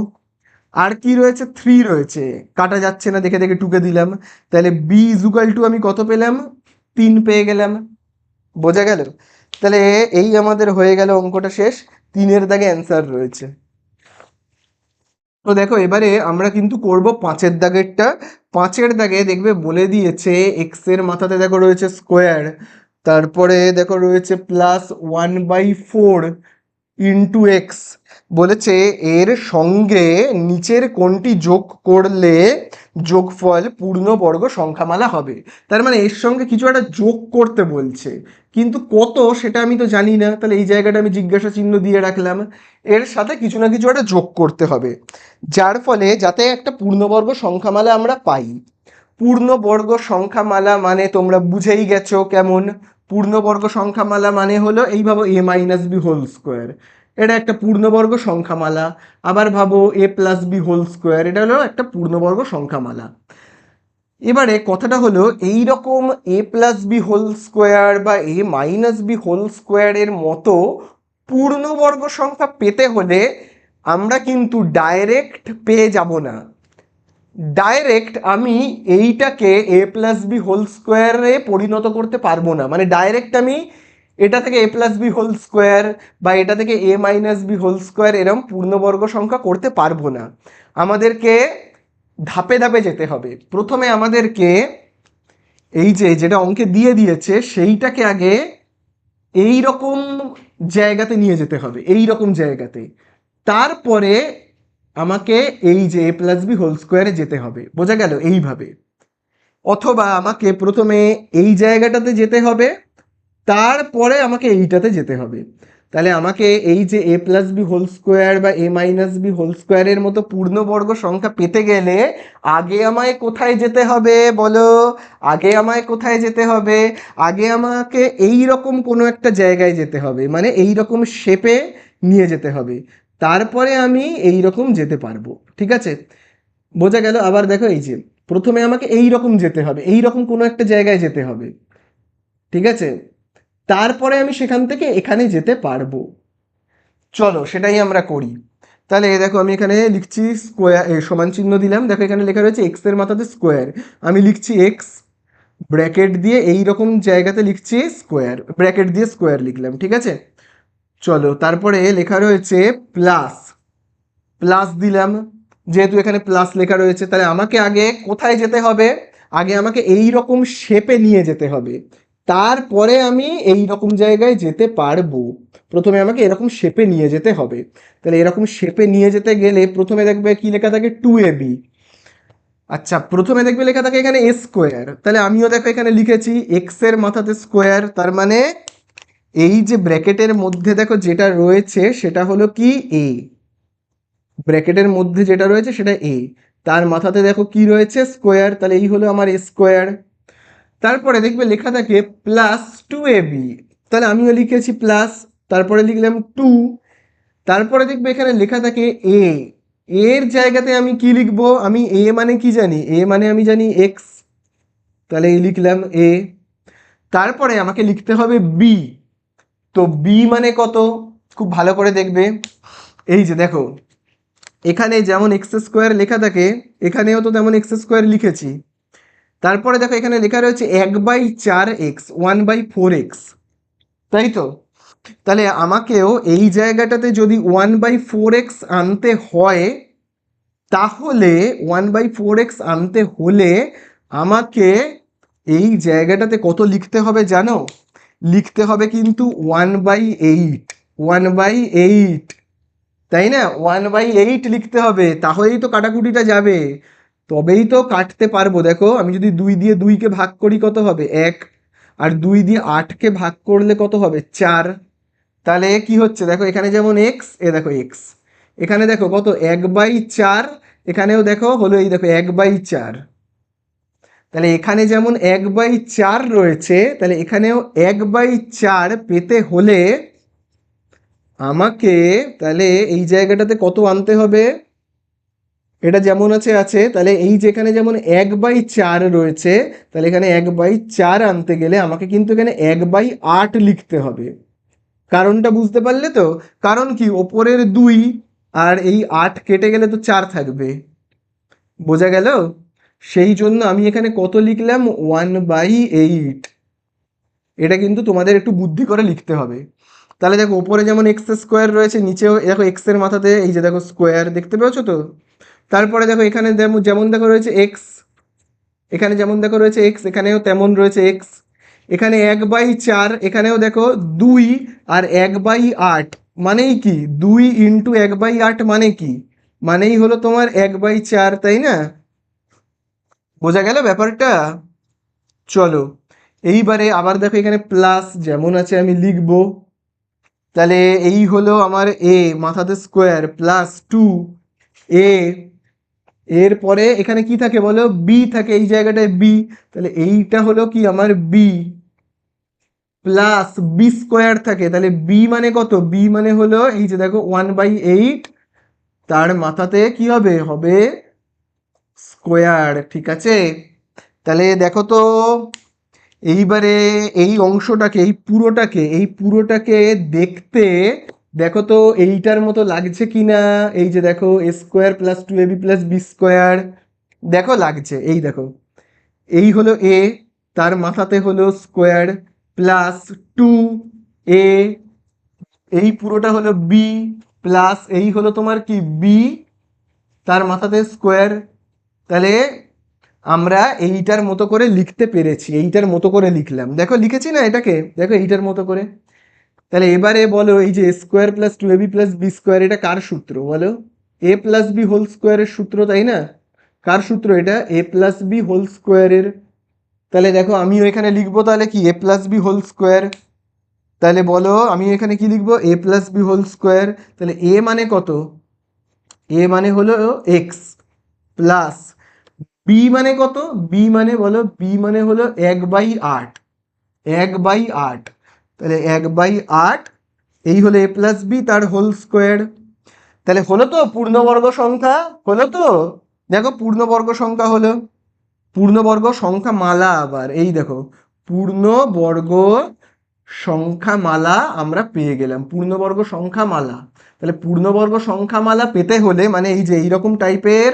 আর কি রয়েছে, থ্রি রয়েছে, কাটা যাচ্ছে না দেখে দেখে টুকে দিলাম, তাহলে বি ইজুকাল টু আমি কত পেলাম, 3 পেয়ে গেলাম। বোঝা গেল? তাহলে এই আমাদের হয়ে গেল অঙ্কটা শেষ, 3-এর দাগে অ্যান্সার রয়েছে। তো দেখো এবারে আমরা কিন্তু করব 5-এর দাগেরটা। 5-এর দাগে দেখবে বলে দিয়েছে এক্স এর মাথাতে দেখো রয়েছে স্কোয়ার, তারপরে দেখো রয়েছে +1/4 ইন্টু এক্স, বলেছে এর সঙ্গে নিচের কোনটি যোগ করলে যোগফল পূর্ণবর্গ সংখ্যামালা হবে। তার মানে এর সঙ্গে কিছু একটা যোগ করতে বলছে, কিন্তু কত সেটা আমি তো জানি না, তাহলে এই জায়গাটা আমি জিজ্ঞাসা চিহ্ন দিয়ে রাখলাম। এর সাথে কিছু না কিছু একটা যোগ করতে হবে, যার ফলে যাতে একটা পূর্ণবর্গ সংখ্যামালা আমরা পাই। পূর্ণবর্গ সংখ্যামালা মানে তোমরা বুঝেই গেছো কেমন। পূর্ণবর্গ সংখ্যামালা মানে হলো এই ভাবো এ মাইনাস বি হোল স্কোয়ার, এটা একটা পূর্ণবর্গ সংখ্যামালা। আবার ভাবো এ প্লাস বি হোল স্কোয়ার, এটা হলো একটা পূর্ণবর্গ সংখ্যামালা। এবারে কথাটা হলো এই রকম এ প্লাস বি হোল স্কোয়ার বা এ মাইনাস বি হোল স্কোয়ারের মতো পূর্ণবর্গ সংখ্যা পেতে হলে আমরা কিন্তু ডাইরেক্ট পেয়ে যাব না। ডাইরেক্ট আমি এইটাকে এ প্লাস বি হোল স্কোয়ারে পরিণত করতে পারবো না, মানে ডাইরেক্ট আমি এটা থেকে এ প্লাস বি হোল স্কোয়ার বা এটা থেকে এ মাইনাস বি হোল স্কোয়ার এরম পূর্ণবর্গ সংখ্যা করতে পারবো না। আমাদেরকে ধাপে ধাপে যেতে হবে। প্রথমে আমাদেরকে এই যে যেটা অঙ্কে দিয়ে দিয়েছে সেইটাকে আগে এই রকম জায়গাতে নিয়ে যেতে হবে, এই রকম জায়গাতে, তারপরে আমাকে এই যে এ প্লাস বি হোল স্কোয়ারে যেতে হবে। বোঝা গেল? এইভাবে। অথবা আমাকে প্রথমে এই জায়গাটাতে যেতে হবে, তারপরে আমাকে এইটাতে যেতে হবে। তাহলে আমাকে এই যে এ প্লাস বি হোল স্কোয়ার বা এ মাইনাস বি হোল স্কোয়ারের মতো পূর্ণবর্গ সংখ্যা পেতে গেলে আগে আমায় কোথায় যেতে হবে বলো? আগে আমায় কোথায় যেতে হবে? আগে আমাকে এই রকম কোনো একটা জায়গায় যেতে হবে, মানে এই রকম শেপে নিয়ে যেতে হবে, তারপরে আমি এই রকম যেতে পারবো। ঠিক আছে, বোঝা গেল? আবার দেখো এই যে প্রথমে আমাকে এই রকম যেতে হবে, এই রকম কোনো একটা জায়গায় যেতে হবে, ঠিক আছে, তারপরে আমি সেখান থেকে এখানে যেতে পারবো। চলো সেটাই আমরা করি। তাহলে দেখো আমি এখানে লিখছি স্কোয়ার, সমান চিহ্ন দিলাম, দেখো এখানে লেখা রয়েছে এক্স এর মাথাতে স্কোয়ার, আমি লিখছি এক্স, ব্র্যাকেট দিয়ে এই রকম জায়গাতে লিখছি স্কোয়ার, ব্র্যাকেট দিয়ে স্কোয়ার লিখলাম, ঠিক আছে। চলো তারপরে লেখা রয়েছে প্লাস, প্লাস দিলাম, যেহেতু এখানে প্লাস লেখা রয়েছে তাহলে আমাকে আগে কোথায় যেতে হবে? আগে আমাকে এই রকম শেপে নিয়ে যেতে হবে, তারপরে আমি এই রকম জায়গায় যেতে পারবো। প্রথমে আমাকে এরকম শেপে নিয়ে যেতে হবে। তাহলে এরকম শেপে নিয়ে যেতে গেলে প্রথমে দেখবে কি লেখা থাকে, 2ab। আচ্ছা, প্রথমে দেখবে লেখা থাকে এখানে এ স্কোয়ার, তাহলে আমিও দেখো এখানে লিখেছি এক্স এর মাথাতে স্কোয়ার, তার মানে এই যে ব্র্যাকেটের মধ্যে দেখো যেটা রয়েছে সেটা হলো কি এ, ব্র্যাকেটের মধ্যে যেটা রয়েছে সেটা এ, তার মাথাতে দেখো কি রয়েছে স্কোয়ার, তাহলে এই হলো আমার এ স্কোয়ার। তারপরে দেখবে লেখা থাকে +2ab, তাহলে আমিও লিখেছি প্লাস, তারপরে লিখলাম 2, তারপরে দেখবে এখানে লেখা থাকে এ, এর জায়গাতে আমি কি লিখবো? আমি এ মানে কি জানি? এ মানে আমি জানি এক্স, তাহলে এই লিখলাম এ। তারপরে আমাকে লিখতে হবে বি, তো বি মানে কত? খুব ভালো করে দেখবে, এই যে দেখো এখানে যেমন এক্স স্কোয়ার লেখা থাকে এখানেও তো তেমন এক্স স্কোয়ার লিখেছি, তারপরে দেখো এখানে লেখা রয়েছে 1/4x 1/4x, তাই তো? তাহলে আমাকেও এই জায়গাটাতে যদি 1/4x আনতে হয়, তাহলে 1/4x আনতে হলে আমাকে এই জায়গাটাতে কত লিখতে হবে জানো? লিখতে হবে কিন্তু 1/8, 1/8, তাই না? 1/8 লিখতে হবে, তাহলেই তো কাটাকুটিটা যাবে, তবেই তো কাটতে পারবো। দেখো আমি যদি 2 দিয়ে 2কে ভাগ করি কত হবে? 1। আর 2 দিয়ে 8কে ভাগ করলে কত হবে? 4। তাহলে কি হচ্ছে দেখো, এখানে যেমন এক্স, এ দেখো এক্স, এখানে দেখো কত? 1/4, এখানেও দেখো হলো এই দেখো 1/4। তাহলে এখানে যেমন 1/4 রয়েছে, তাহলে এখানেও 1/4 পেতে হলে আমাকে তাহলে এই জায়গাটাতে কত আনতে হবে? এটা যেমন আছে আছে, তাহলে এই যেখানে যেমন 1/4 রয়েছে, তাহলে এখানে 1/4 আনতে গেলে আমাকে কিন্তু এখানে 1/8 লিখতে হবে। কারণটা বুঝতে পারলে তো? কারণ কি, ওপরের 2 আর এই 8 কেটে গেলে তো 4 থাকবে, বোঝা গেল? সেই জন্য আমি এখানে কত লিখলাম? 1/8। এটা কিন্তু তোমাদের একটু বুদ্ধি করে লিখতে হবে। তাহলে দেখো ওপরে যেমন এক্স স্কোয়ার রয়েছে, নিচেও দেখো এক্স এর মাথাতে এই যে দেখো স্কোয়ার, দেখতে পেয়েছো তো? তারপরে দেখো এখানে যেমন দেখো রয়েছে এক্স, এখানে যেমন দেখো রয়েছে এক্স, এখানেও তেমন রয়েছে এক্স। এখানে 1/4, এখানেও দেখো 2 আর 1/8 মানেই কি? 2 ইন্টু 1/8 মানে কি? মানেই হলো তোমার 1/4, তাই না? বোঝা গেল ব্যাপারটা? চলো এইবারে আবার দেখো এখানে প্লাস যেমন আছে আমি লিখবো। তাহলে এই হলো আমার এ, মাথাতে স্কোয়ার, +2a। এরপরে এখানে কি থাকে বলো? বি থাকে, এই জায়গাটায় বি। তাহলে এইটা হলো কি আমার বি, প্লাস বি স্কোয়ার থাকে। তাহলে বি মানে কত? বি মানে হলো এই যে দেখো 1/8, তার মাথাতে কি হবে? হবে স্কোয়ার, ঠিক আছে? তাহলে দেখো তো এইবারে এই অংশটাকে, এই পুরোটাকে দেখতে দেখো তো এইটার মতো লাগছে কি না? এই যে দেখো a square plus 2ab plus b square, দেখো লাগছে। এই দেখো এই হলো এ, তার মাথাতে হলো স্কোয়ার, প্লাস 2a, এই পুরোটা হলো বি, প্লাস এই হলো তোমার কি বি, তার মাথাতে স্কোয়ার। তাহলে আমরা এইটার মতো করে লিখতে পেরেছি, এইটার মতো করে লিখলাম, দেখো লিখেছি না এটাকে, দেখো এইটার মতো করে। তাহলে এবারে বলো এই যে square plus 2ab plus b square, এটা কার সূত্র বলো? এ প্লাস বি হোল স্কোয়ারের সূত্র, তাই না? কার সূত্র এটা? এ প্লাস বি হোল স্কোয়ারের। তাহলে দেখো আমিও এখানে লিখবো তাহলে কি এ প্লাস বি হোল স্কোয়ার। তাহলে বলো আমি এখানে কি লিখবো? এ প্লাস বি হোল স্কোয়ার। তাহলে এ মানে কত? এ মানে হলো এক্স, প্লাস বি মানে কত? বি মানে বলো, বি মানে হলো 1/8, 1/8। তাহলে 1/8, এই হলো এ প্লাস বি তার হোল স্কোয়ার। তাহলে হলো তো পূর্ণবর্গ সংখ্যা, হলো তো? দেখো পূর্ণবর্গ সংখ্যা হলো, পূর্ণবর্গ সংখ্যা মালা। আবার এই দেখো পূর্ণবর্গ সংখ্যা মালা আমরা পেয়ে গেলাম, পূর্ণবর্গ সংখ্যা মালা। তাহলে পূর্ণবর্গ সংখ্যা মালা পেতে হলে মানে এই যে এইরকম টাইপের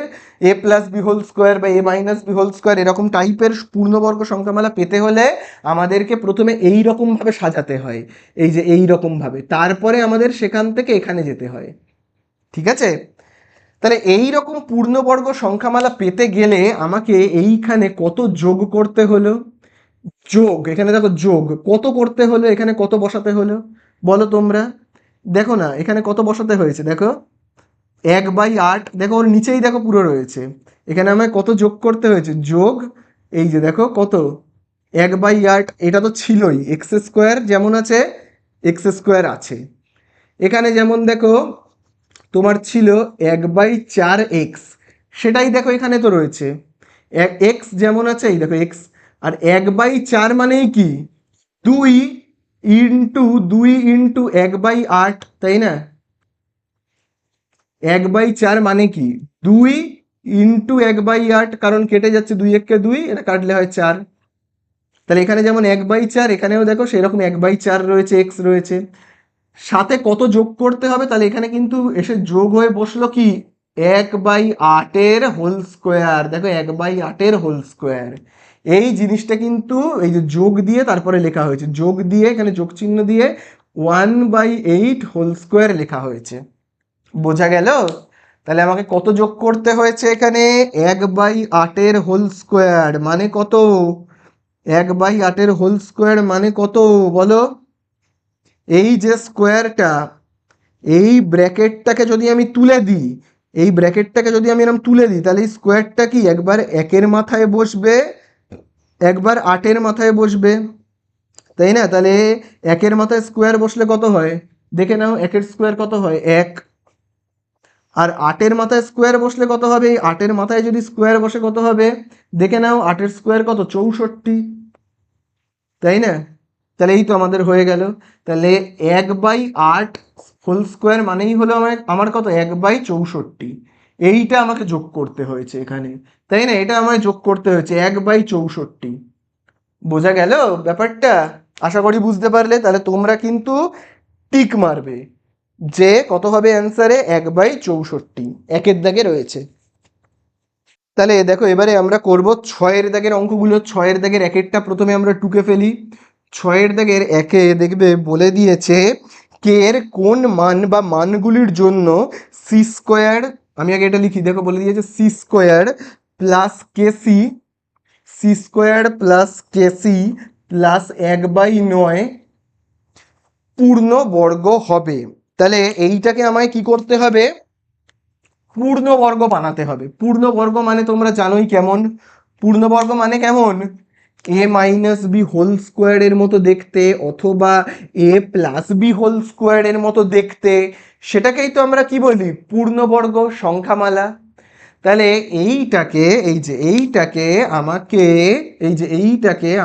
এ প্লাস বি হোল স্কোয়ার বা এ মাইনাস বি হোল স্কোয়ার, এরকম টাইপের পূর্ণবর্গ সংখ্যামালা পেতে হলে আমাদেরকে প্রথমে এই রকম ভাবে সাজাতে হয়, এই যে এই রকম ভাবে, তারপরে আমাদের সেখান থেকে এখানে যেতে হয়, ঠিক আছে? তাহলে এই রকম পূর্ণবর্গ সংখ্যামালা পেতে গেলে আমাকে এইখানে কত যোগ করতে হলো? যোগ, এখানে দেখো যোগ কত করতে হলো, এখানে কত বসাতে হলো বলো তোমরা? দেখো না এখানে কত বসাতে হয়েছে, দেখো 1/8, দেখো ওর নিচেই দেখো পুরো রয়েছে, এখানে আমায় কত যোগ করতে হয়েছে? যোগ এই যে দেখো কত 1/8, এটা তো ছিলই, এক্স স্কোয়ার যেমন আছে এক্স স্কোয়ার আছে, এখানে যেমন দেখো তোমার ছিল 1/4x, সেটাই দেখো এখানে তো রয়েছে, এক্স যেমন আছে এই দেখো এক্স। আর 1/4 মানেই কি? 2 ইন্টু 1/8, তাই না? 1/4 মানে কি? 2 ইন্টু 1/8, কারণ কেটে যাচ্ছে, 2 1 2, এটা কাটলে হয় 4। তাহলে এখানে যেমন 1/4, এখানেও দেখো সেরকম 1/4 রয়েছে, এক্স রয়েছে। সাথে কত যোগ করতে হবে? তাহলে এখানে কিন্তু এসে যোগ হয়ে বসলো কি 1/8 হোল স্কোয়ার, দেখো 1/8 হোল স্কোয়ার। এই জিনিসটা কিন্তু এই যে যোগ দিয়ে তারপরে লেখা হয়েছে, যোগ দিয়ে এখানে যোগ চিহ্ন দিয়ে 1/8 হোল স্কোয়ার লেখা হয়েছে। বোঝা গেল? তাহলে আমাকে কত যোগ করতে হয়েছে এখানে? 1/8 হোল স্কোয়ার মানে কত? 1/8 হোল স্কোয়ার মানে কত বলো? এই যে স্কোয়ারটা, এই ব্র্যাকেটটাকে যদি আমি তুলে দিই, এই ব্র্যাকেটটাকে যদি আমি এরকম তুলে দিই, তাহলে এই স্কোয়ারটা কি একবার 1-এর মাথায় বসবে, একবার 8-এর মাথায় বসবে, তাই না? তাহলে 1-এর মাথায় স্কোয়ার বসলে কত হয় দেখে নাও, 1-এর স্কোয়ার কত হয়? 1। আর 8-এর মাথায় স্কোয়ার বসলে কত হবে? এই 8-এর মাথায় যদি স্কোয়ার বসে কত হবে দেখে নাও, 8-এর স্কোয়ার কত? 64, তাই না? তাহলে এই তো আমাদের হয়ে গেল। তাহলে 1/8 হোল স্কোয়ার মানেই হলো আমার কত? 1/64। এইটা আমাকে যোগ করতে হয়েছে এখানে, তাই না? এটা আমায় যোগ করতে হয়েছে 1/64। বোঝা গেল ব্যাপারটা? আশা করি বুঝতে পারলে। তাহলে তোমরা কিন্তু টিক মারবে যে কত হবে অ্যান্সারে, 1/64 একের দাগে রয়েছে। তাহলে দেখো এবারে আমরা করব 6-এর দাগের অঙ্কগুলো। 6-এর দাগের একেরটা প্রথমে আমরা টুকে ফেলি। 6-এর দাগের একে দেখবে বলে দিয়েছে কে এর কোন মান বা মানগুলির জন্য সি স্কোয়ার, আমি আগে এটা লিখি, দেখো বলে দিয়েছে সি স্কোয়ার প্লাস কেসি, সি স্কোয়ার প্লাস কেসি প্লাস 1/9 পূর্ণবর্গ হবে। তাহলে এইটাকে আমায় কি করতে হবে? পূর্ণবর্গ বানাতে হবে। পূর্ণবর্গ মানে তোমরা জানোই কেমন। পূর্ণবর্গ মানে কেমন? a-b হোল স্কোয়ারের মতো দেখতে, অথবা a+b হোল স্কোয়ারের মতো দেখতে, সেটাকেই তো আমরা কি বলি? পূর্ণবর্গ সংখ্যামালা। তাহলে এইটাকে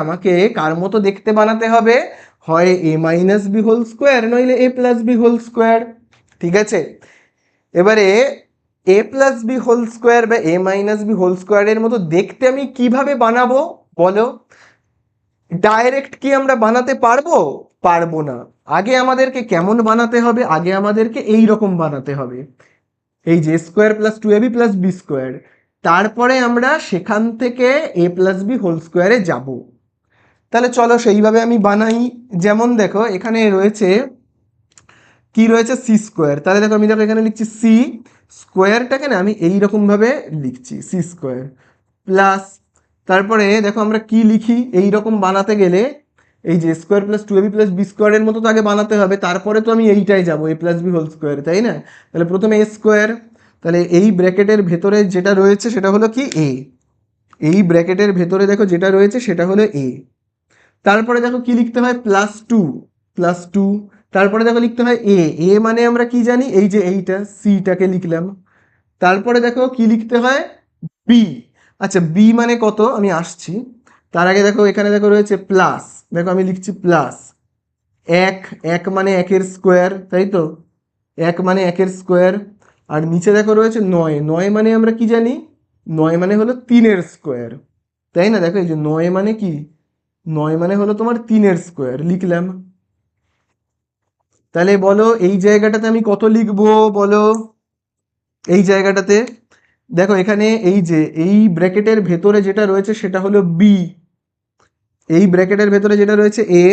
আমাকে কার মতো দেখতে বানাতে হবে? হয় a-b হোল স্কোয়ার, নইলে a+b হোল স্কোয়ার। ঠিক আছে, এবারে a+b হোল স্কোয়ার বা a-b হোল স্কোয়ারের মতো দেখতে আমি কিভাবে বানাবো বলো? ডাইরেক্ট কি আমরা বানাতে পারবো? পারবো না। আগে আমাদেরকে কেমন বানাতে হবে? আগে আমাদেরকে এই রকম বানাতে হবে, এই যে square plus 2ab plus b square. তারপরে আমরা সেখান থেকে a+b হোল স্কোয়ারে যাব। তাহলে চলো সেইভাবে আমি বানাই। যেমন দেখো এখানে রয়েছে কি রয়েছে? C square. তাহলে দেখো আমি দেখো এখানে লিখছি সি স্কোয়ারটাকে না আমি এইরকমভাবে লিখছি, সি স্কোয়ার প্লাস, তারপরে দেখো আমরা কি লিখি এই রকম বানাতে গেলে? এই যে square plus 2ab plus B স্কোয়ারের মতো তো আগে বানাতে হবে, তারপরে তো আমি এইটাই যাবো a+b হোল স্কোয়ার, তাই না? তাহলে প্রথমে এ স্কোয়ার, তাহলে এই ব্র্যাকেটের ভেতরে যেটা রয়েছে সেটা হলো কি? এ। এই ব্র্যাকেটের ভেতরে দেখো যেটা রয়েছে সেটা হলো এ। তারপরে দেখো কি লিখতে হয়? +2, তারপরে দেখো লিখতে হয় এ। এ মানে আমরা কি জানি? এই যে এইটা সিটাকে লিখলাম। তারপরে দেখো কি লিখতে হয়? বি। আচ্ছা বি মানে কত আমি আসছি, তার আগে দেখো এখানে দেখো রয়েছে প্লাস, দেখো আমি লিখছি প্লাস 1। 1 মানে 1-এর স্কোয়ার, তাই তো? 1 মানে 1-এর স্কোয়ার। আর নিচে দেখো রয়েছে 9। 9 মানে আমরা কি জানি? 9 মানে হলো 3-এর স্কোয়ার, তাই না? দেখো এই যে 9 মানে কি? 9 মানে হলো তোমার 3-এর স্কোয়ার লিখলাম। তাহলে বলো এই জায়গাটাতে আমি কত লিখবো বলো? এই জায়গাটাতে দেখো এখানে এই যে এই ব্র্যাকেটের ভেতরে যেটা রয়েছে সেটা হলো বি, এই ব্র্যাকেটের ভেতরে যেটা রয়েছে এ,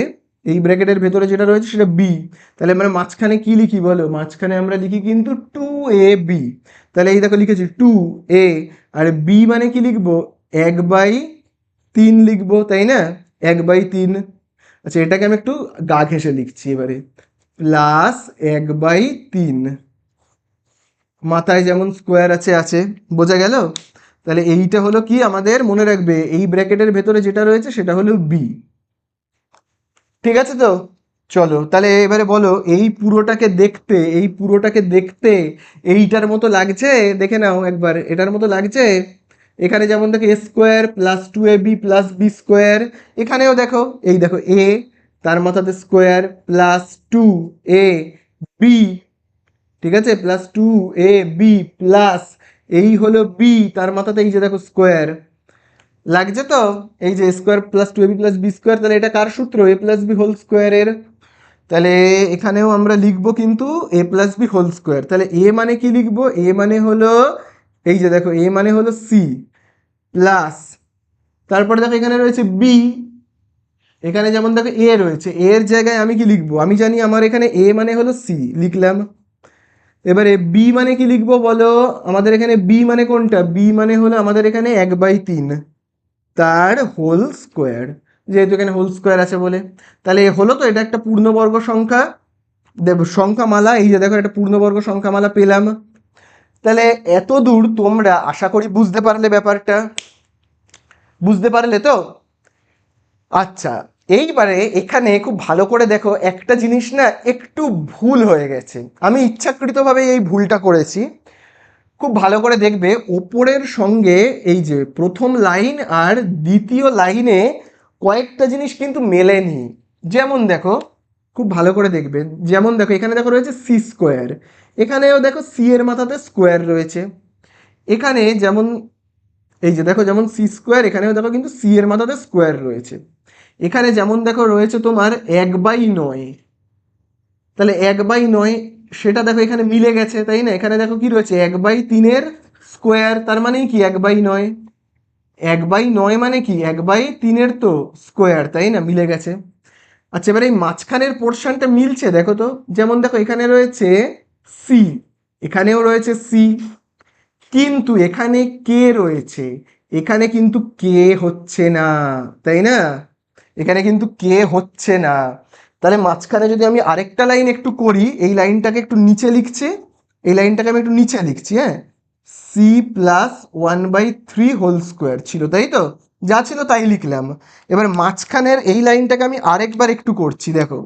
এই ব্র্যাকেটের ভেতরে যেটা রয়েছে সেটা বি। তাহলে আমরা মাঝখানে কি লিখি বলো? মাঝখানে আমরা লিখি কিন্তু 2ab। তাহলে এই দেখো লিখেছি 2a, আর বি মানে কি লিখবো? 1/3 লিখবো, তাই না? 1/3। আচ্ছা এটাকে আমি একটু গা ঘেঁষে লিখছি এবারে, প্লাস 1/3, মাথায় যেমন স্কোয়ার আছে আছে। বোঝা গেল? তাহলে এইটা হলো কি আমাদের, মনে রাখবে এই ব্র্যাকেটের ভেতরে যেটা রয়েছে সেটা হলো বি। ঠিক আছে তো? চলো তাহলে এবারে বলো এই পুরোটাকে দেখতে এইটার মতো লাগছে? দেখে নাও একবার, এটার মতো লাগছে? এখানে যেমন দেখো a square plus 2ab plus b square, এখানেও দেখো এই দেখো এ, তার মাথাতে স্কোয়ার প্লাস 2ab, ঠিক আছে, প্লাস 2ab প্লাস এই হলো বি, তার মাথাতে এই যে দেখো স্কোয়ার লাগছে তো? এই যে square plus 2ab plus b square, তাহলে এটা কার সূত্র? a+b হোল স্কোয়ারের। তাহলে এখানেও আমরা লিখবো কিন্তু a+b হোল স্কোয়ার। তাহলে এ মানে কি লিখবো? এ মানে হলো এই যে দেখো এ মানে হলো সি প্লাস তারপরে দেখো এখানে রয়েছে বি, এখানে যেমন দেখো এ রয়েছে, এর জায়গায় আমি কি লিখবো, আমি জানি আমার এখানে এ মানে হলো সি, লিখলাম। এবারে বি মানে কি লিখবো বলো, আমাদের এখানে বি মানে কোনটা, বি মানে হলো আমাদের এখানে 1/3 তার হোল স্কোয়ার, যেহেতু এখানে হোল স্কোয়ার আছে বলে। তাহলে এ হলো তো, এটা একটা পূর্ণবর্গ সংখ্যা, সংখ্যামালা, এই যে দেখো একটা পূর্ণবর্গ সংখ্যামালা পেলাম। তাহলে এত দূর তোমরা আশা করি বুঝতে পারলে ব্যাপারটা, বুঝতে পারলে তো? আচ্ছা, এইবারে এখানে খুব ভালো করে দেখো, একটা জিনিস না একটু ভুল হয়ে গেছে, আমি ইচ্ছাকৃতভাবে এই ভুলটা করেছি। খুব ভালো করে দেখবে ওপরের সঙ্গে এই যে প্রথম লাইন আর দ্বিতীয় লাইনে কয়েকটা জিনিস কিন্তু মেলেনি। যেমন দেখো, খুব ভালো করে দেখবে, যেমন দেখো এখানে দেখো রয়েছে সি স্কোয়ার, এখানেও দেখো সি এর মাথাতে স্কোয়ার রয়েছে। এখানে যেমন এই যে দেখো যেমন সি স্কোয়ার, এখানেও দেখো কিন্তু সি এর মাথাতে স্কোয়ার রয়েছে। এখানে যেমন দেখো রয়েছে তোমার 1/9, তাহলে 1/9 সেটা দেখো এখানে মিলে গেছে, তাই না? এখানে দেখো কি রয়েছে 1/3 স্কোয়ার, তার মানে কি 1/9, 1/9 মানে কি 1/3 তো স্কোয়ার, তাই না? মিলে গেছে। আচ্ছা, এবার এই মাঝখানের পোর্শনটা মিলছে দেখো তো, যেমন দেখো এখানে রয়েছে সি, এখানেও রয়েছে সি, কিন্তু এখানে কে রয়েছে, এখানে কিন্তু কে হচ্ছে না, তাই না? এখানে কিন্তু কে হচ্ছে না। তাহলে মাঝখানে যদি আমি আরেকটা লাইন একটু করি, এই লাইনটাকে একটু নিচে লিখছি, এই লাইনটাকে আমি একটু নিচে লিখছি, হ্যাঁ, সি প্লাস 1/3 হোল স্কোয়ার ছিল, তাই তো? যা ছিল তাই লিখলাম। এবার মাঝখানের এই লাইনটাকে আমি আরেকবার একটু করছি, দেখো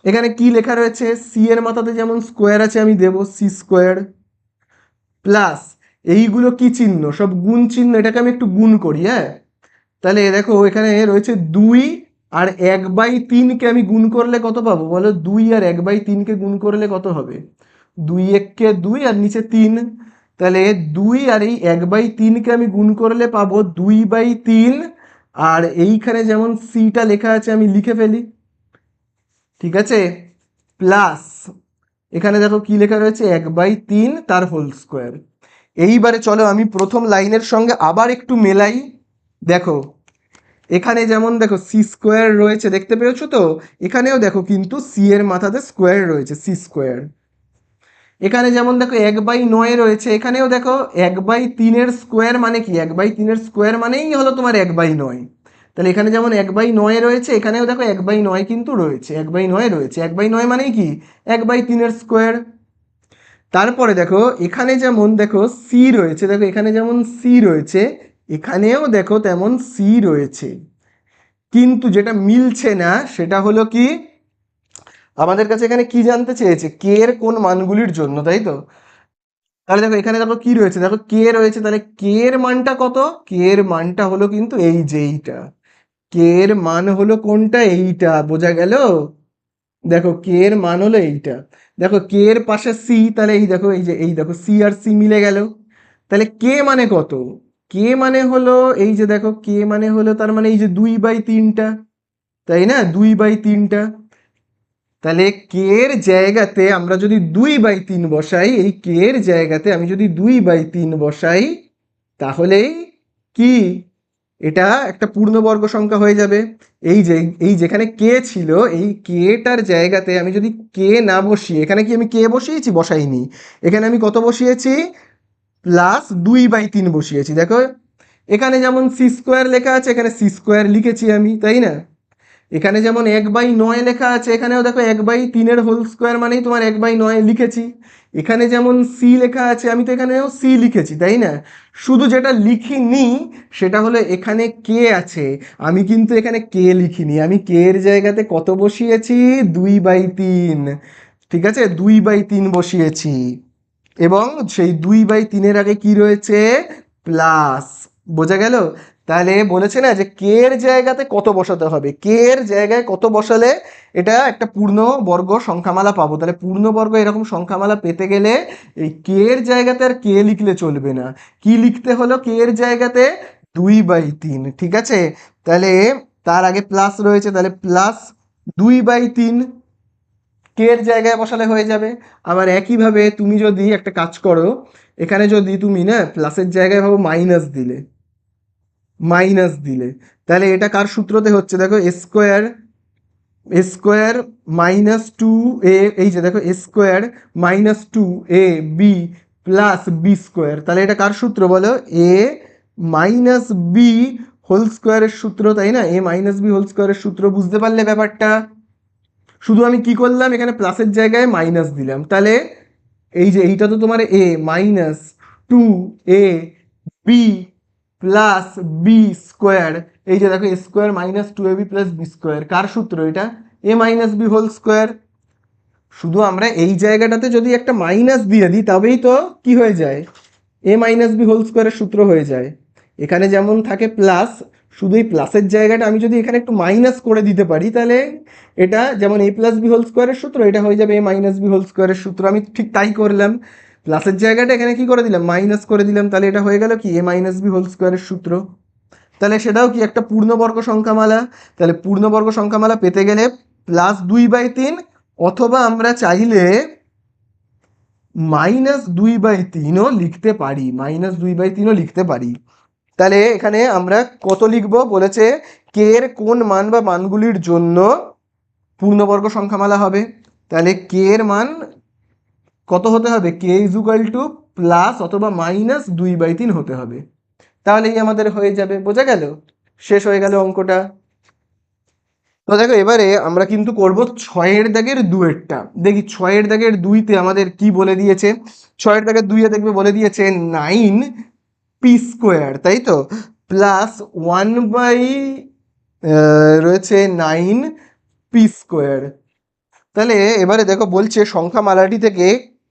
এখানে কি লেখা রয়েছে, সি এর মাথাতে যেমন স্কোয়ার আছে আমি দেবো সি স্কোয়ার, প্লাস এইগুলো কি চিহ্ন, সব গুণ চিহ্ন, এটাকে আমি একটু গুণ করি, হ্যাঁ। তাহলে দেখো এখানে রয়েছে 2 আর 1/3কে আমি গুণ করলে কত পাবো বলো, 2 আর 1/3কে গুণ করলে কত হবে, 2 1কে 2 আর নিচে 3, তাহলে 2 আর এই 1/3কে আমি গুণ করলে পাবো 2/3, আর এইখানে যেমন সিটা লেখা আছে আমি লিখে ফেলি, ঠিক আছে, প্লাস এখানে দেখো কি লেখা রয়েছে 1/3 তার হোল স্কোয়ার। এইবারে চলো আমি প্রথম লাইনের সঙ্গে আবার একটু মেলাই, দেখো এখানে যেমন দেখো সি স্কোয়ার রয়েছে, দেখতে পেয়েছো তো? এখানেও দেখো কিন্তু সি এর মাথাতে স্কোয়ার রয়েছে, সি স্কোয়ার। এখানে যেমন দেখো 1/9 রয়েছে, এখানেও দেখো 1/3 স্কোয়ার মানে কি, 1/3 স্কোয়ার মানেই হলো তোমার 1/9। তাহলে এখানে যেমন 1/9 রয়েছে, এখানেও দেখো 1/9 কিন্তু রয়েছে, 1/9 রয়েছে, 1/9 মানেই কি 1/3 স্কোয়ার। তারপরে দেখো এখানে যেমন দেখো সি রয়েছে, দেখো এখানে যেমন সি রয়েছে, এখানেও দেখো তেমন সি রয়েছে, কিন্তু যেটা মিলছে না সেটা হলো কি, আমাদের কাছে এখানে কি জানতে চেয়েছে, কে এর কোন মানগুলির জন্য, তাই তো? তাহলে দেখো এখানে দেখো কি রয়েছে, দেখো কে রয়েছে, তাহলে কে এর মানটা কত, কে এর মানটা হলো কিন্তু এই যে এইটা, কে এর মান হলো কোনটা, এইটা, বোঝা গেল? দেখো কে এর মান হলো এইটা, দেখো কে এর পাশে সি, তাহলে এই দেখো এই যে এই দেখো সি আর সি মিলে গেল। তাহলে কে মানে কত, কে মানে হলো এই যে দেখো কে মানে হলো তার মানে এই যে 2/3টা, তাই না, 2/3টা। তাহলে কে এর জায়গাতে আমরা যদি 2/3 বসাই, এই কে এর জায়গাতে আমি যদি 2/3 বসাই, তাহলেই কি এটা একটা পূর্ণবর্গ সংখ্যা হয়ে যাবে। এই যে এই যেখানে কে ছিল, এই কেটার জায়গাতে আমি যদি কে না বসিয়ে, এখানে কি আমি কে বসিয়েছি, বসাইনি, এখানে আমি কত বসিয়েছি, প্লাস 2/3 বসিয়েছি। দেখো এখানে যেমন সি স্কোয়ার লেখা আছে, এখানে সি স্কোয়ার লিখেছি আমি, তাই না? এখানে যেমন 1/9 লেখা আছে, এখানেও দেখো 1/3 হোল স্কোয়ার মানেই তোমার 1/9 লিখেছি। এখানে যেমন সি লেখা আছে, আমি তো এখানেও সি লিখেছি, তাই না? শুধু যেটা লিখিনি সেটা হলো এখানে কে আছে, আমি কিন্তু এখানে কে লিখিনি, আমি কে এর জায়গাতে কত বসিয়েছি, 2/3, ঠিক আছে, 2/3 বসিয়েছি। এবং সেই 2/3 আগে কি রয়েছে, প্লাস, বোঝা গেল? তাহলে বলেছে না যে কে এর জায়গাতে কত বসাতে হবে, কে এর জায়গায় কত বসালে এটা একটা পূর্ণবর্গ সংখ্যামালা পাবো। তাহলে পূর্ণবর্গ এরকম সংখ্যামালা পেতে গেলে এই কে এর জায়গাতে আর কে লিখলে চলবে না, কি লিখতে হলো কে এর জায়গাতে, 2/3, ঠিক আছে। তাহলে তার আগে প্লাস রয়েছে, তাহলে প্লাস 2/3 কে এর জায়গায় বসালে হয়ে যাবে। আবার একইভাবে তুমি যদি একটা কাজ করো, এখানে যদি তুমি না প্লাসের জায়গায় ভাবো মাইনাস দিলে, মাইনাস দিলে, তাহলে এটা কার সূত্রতে হচ্ছে দেখো, স্কোয়ার মাইনাস টু এ, এই যে দেখো square minus two A B plus b square, তাহলে এটা কার সূত্র বলো, এ মাইনাস বি হোল স্কোয়ারের সূত্র, তাই না? এ মাইনাস বি হোল স্কোয়ারের সূত্র, বুঝতে পারলে ব্যাপারটা? শুধু আমি কি করলাম, এখানে প্লাসের জায়গায় মাইনাস দিলাম, তাহলে এই যে এইটা তো তোমার এ minus two A B plus b square, এই যে দেখো square minus two A B plus b square, কার সূত্র এটা, এ মাইনাস বি হোল স্কোয়ার। শুধু আমরা এই জায়গাটাতে যদি একটা মাইনাস দিয়ে দিই তবেই তো কি হয়ে যায়, এ মাইনাস বি হোল স্কোয়ারের সূত্র হয়ে যায়। এখানে যেমন থাকে প্লাস, শুধু এই প্লাসের জায়গাটা আমি যদি এখানে একটু মাইনাস করে দিতে পারি, তাহলে এটা যেমন এ প্লাস বি হোল স্কোয়ারের সূত্র, এটা হয়ে যাবে এ মাইনাস বি হোল স্কোয়ারের সূত্র। আমি ঠিক তাই করলাম, প্লাসের জায়গাটা এখানে কি করে দিলাম, মাইনাস করে দিলাম, তাহলে এটা হয়ে গেল কি, এ মাইনাস বি হোল স্কোয়ারের সূত্র। তাহলে সেটাও কি একটা পূর্ণবর্গ সংখ্যামালা। তাহলে পূর্ণবর্গ সংখ্যামালা পেতে গেলে +2/3, অথবা আমরা চাইলে -2/3ও লিখতে পারি, -2/3ও লিখতে পারি। তাহলে এখানে আমরা কত লিখব বলেছে, কে এর কোন মান বা মানগুলির জন্য পূর্ণবর্গ সংখ্যামালা হবে। তাহলে কে এর মান কত হতে হবে, কে = প্লাস অথবা -2/3 হতে হবে, তাহলেই আমাদের হয়ে যাবে। বোঝা গেল? শেষ হয়ে গেল অঙ্কটা। তো দেখো এবারে আমরা কিন্তু করব 6-এর দাগের 2-এরটা। দেখি 6-এর দাগের 2-তে আমাদের কি বলে দিয়েছে। 6-এর দাগের 2-এ দেখবে বলে দিয়েছে 9p², তাই তো, প্লাস 1 রয়েছে 9p²। তাহলে এবারে দেখো বলছে সংখ্যামালাটি থেকে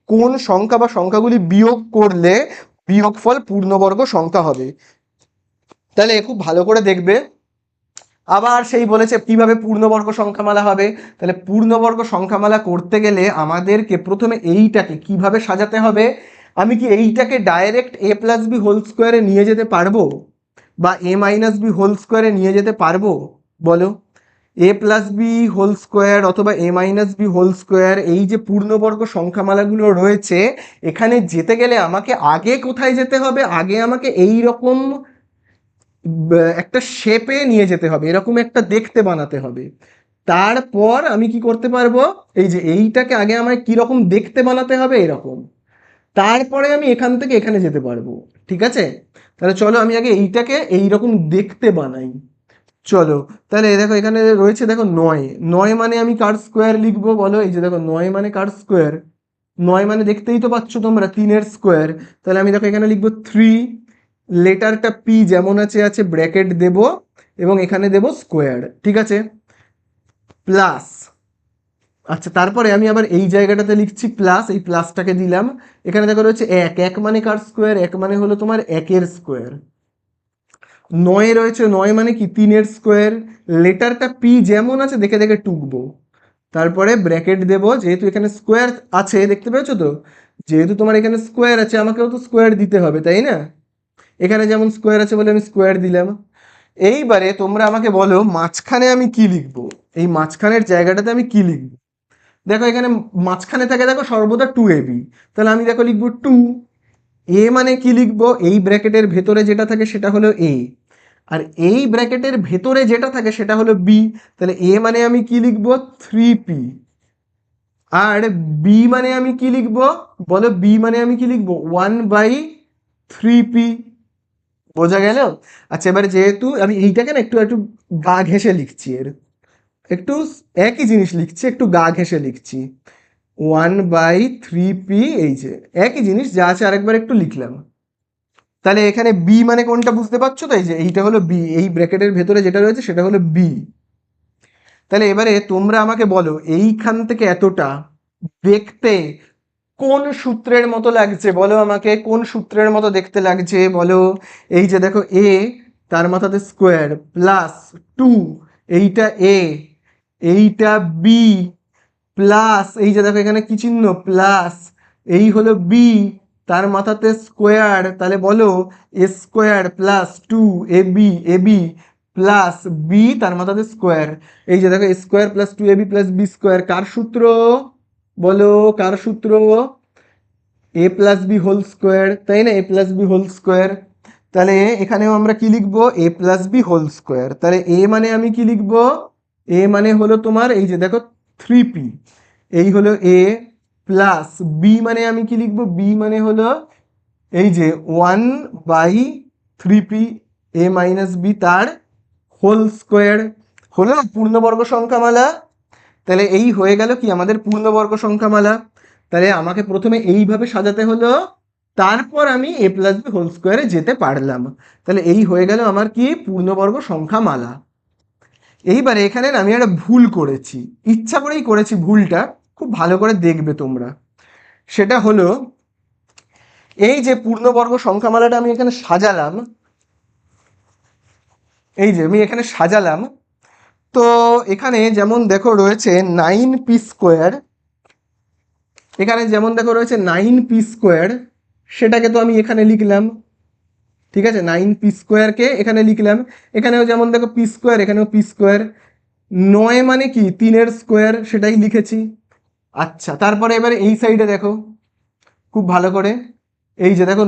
কোন সংখ্যা বা সংখ্যাগুলি বিয়োগ করলে বিয়োগফল পূর্ণবর্গ সংখ্যা হবে। তাহলে খুব ভালো করে দেখবে। আবার সেই বলেছে কিভাবে পূর্ণবর্গ সংখ্যামালা হবে। তাহলে পূর্ণবর্গ সংখ্যামালা করতে গেলে আমাদেরকে প্রথমে এইটাকে কিভাবে সাজাতে হবে, আমি কি এইটাকে ডাইরেক্ট a + b হোল স্কোয়ারে নিয়ে যেতে পারবো, বা a - b হোল স্কোয়ারে নিয়ে যেতে পারবো বলো? a + b হোল স্কোয়ার অথবা a - b হোল স্কোয়ার, এই যে পূর্ণবর্গ সংখ্যামালাগুলো রয়েছে, এখানে যেতে গেলে আমাকে আগে কোথায় যেতে হবে, আগে আমাকে এই রকম একটা শেপে নিয়ে যেতে হবে, এরকম একটা দেখতে বানাতে হবে। তারপর আমি কি করতে পারবো, এই যে এইটাকে আগে আমায় কিরকম দেখতে বানাতে হবে এরকম, তারপরে আমি এখান থেকে এখানে যেতে পারবো। ঠিক আছে, তাহলে চলো আমি আগে এইটাকে এইরকম দেখতে বানাই। চলো, তাহলে দেখো এখানে রয়েছে দেখো 9, 9 মানে আমি কার স্কোয়ার লিখবো বলো? এই যে দেখো 9 মানে কার স্কোয়ার, 9 মানে দেখতেই তো পাচ্ছ তোমরা 3-এর স্কোয়ার। তাহলে আমি দেখো এখানে লিখবো 3, লেটারটা পি যেমন আছে ব্র্যাকেট দেব, এবং এখানে দেব স্কোয়ার। ঠিক আছে, প্লাস, আচ্ছা তারপরে আমি আবার এই জায়গাটাতে লিখছি প্লাস, এই প্লাসটাকে দিলাম। এখানে দেখো রয়েছে 1, 1 মানে কার স্কোয়ার, 1 মানে হলো তোমার 1-এর স্কোয়ার। 9 রয়েছে, 9 মানে কি 3-এর স্কোয়ার, লেটারটা পি যেমন আছে দেখে দেখে টুকবো, তারপরে ব্র্যাকেট দেব, যেহেতু এখানে স্কোয়ার আছে দেখতে পেয়েছো তো, যেহেতু তোমার এখানে স্কোয়ার আছে আমাকেও তো স্কোয়ার দিতে হবে, তাই না? এখানে যেমন স্কোয়ার আছে বলে আমি স্কোয়ার দিলাম। এইবারে তোমরা আমাকে বলো মাঝখানে আমি কি লিখবো, এই মাঝখানের জায়গাটাতে আমি কি লিখবো। দেখো এখানে মাঝখানে থাকে দেখো সর্বদা 2ab, তাহলে আমি দেখো লিখবো 2। এ মানে কি লিখবো, এই ব্র্যাকেটের ভেতরে যেটা থাকে সেটা হলো এ, আর এই ব্র্যাকেটের ভেতরে যেটা থাকে সেটা হলো বি। তাহলে এ মানে আমি কি লিখবো, 3p, আর বি মানে আমি কি লিখবো বলো, বি মানে আমি কি লিখবো, 1/3p। বোঝা গেল? আচ্ছা এবারে যেহেতু আমি এইটাকে না একটু একটু গা ঘেঁষে লিখছি, এর একটু একই জিনিস লিখছি, একটু গা ঘেঁষে লিখছি, 1/3p, এই যে একই জিনিস যা আছে আরেকবার একটু লিখলাম। তাহলে এখানে বি মানে কোনটা বুঝতে পারছো তো, এই যে এইটা হলো বি, এই ব্র্যাকেটের ভেতরে যেটা রয়েছে সেটা হলো বি। তাহলে এবারে তোমরা আমাকে বলো এইখান থেকে এতটা দেখতে কোন সূত্রের মতো লাগছে বলো আমাকে, কোন সূত্রের মতো দেখতে লাগছে বলো? এই যে দেখো এ, তার মাথাতে স্কোয়ার, প্লাস 2, এইটা এ, এইটা বি, প্লাস এই যে দেখো এখানে কি চিহ্ন, প্লাস, এই হলো বি, তার মাথাতে স্কোয়ার, তাহলে বলো square plus 2ab plus B, তার মাথাতে স্কোয়ার। এই যে দেখো square plus 2ab plus b square, কার সূত্র বলো, কার সূত্র, a + b হোল স্কোয়ার, তাই না, a + b হোল স্কোয়ার। তাহলে এখানেও আমরা কি লিখবো, এ প্লাস বি হোল স্কোয়ার। তাহলে এ মানে আমি কি লিখবো, এ মানে হলো তোমার এই যে দেখো 3p, এই হলো এ, প্লাস বি মানে আমি কি লিখবো, বি মানে হলো এই যে 1/3p এ মাইনাস বি তার হোল স্কোয়ার। হলো পূর্ণবর্গ সংখ্যামালা। তাহলে এই হয়ে গেল কি আমাদের পূর্ণবর্গ সংখ্যামালা। তাহলে আমাকে প্রথমে এইভাবে সাজাতে হলো, তারপর আমি এ প্লাস বি হোল স্কোয়ারে যেতে পারলাম। তাহলে এই হয়ে গেল আমার কি পূর্ণবর্গ সংখ্যামালা। এইবারে এখানে না আমি একটা ভুল করেছি, ইচ্ছা করেই করেছি ভুলটা, খুব ভালো করে দেখবে তোমরা। সেটা হলো এই যে পূর্ণবর্গ সংখ্যামালাটা আমি এখানে সাজালাম, এই যে আমি এখানে সাজালাম, তো এখানে যেমন দেখো রয়েছে 9p², এখানে যেমন দেখো রয়েছে 9p², সেটাকে তো আমি এখানে লিখলাম, ঠিক আছে, 9p² এখানে লিখলাম। এখানেও যেমন দেখো p², এখানেও p²। 9 মানে কি 3-এর স্কোয়ার, সেটাই লিখেছি। আচ্ছা, তারপরে এবার এই সাইডে দেখো খুব ভালো করে, এই যে দেখো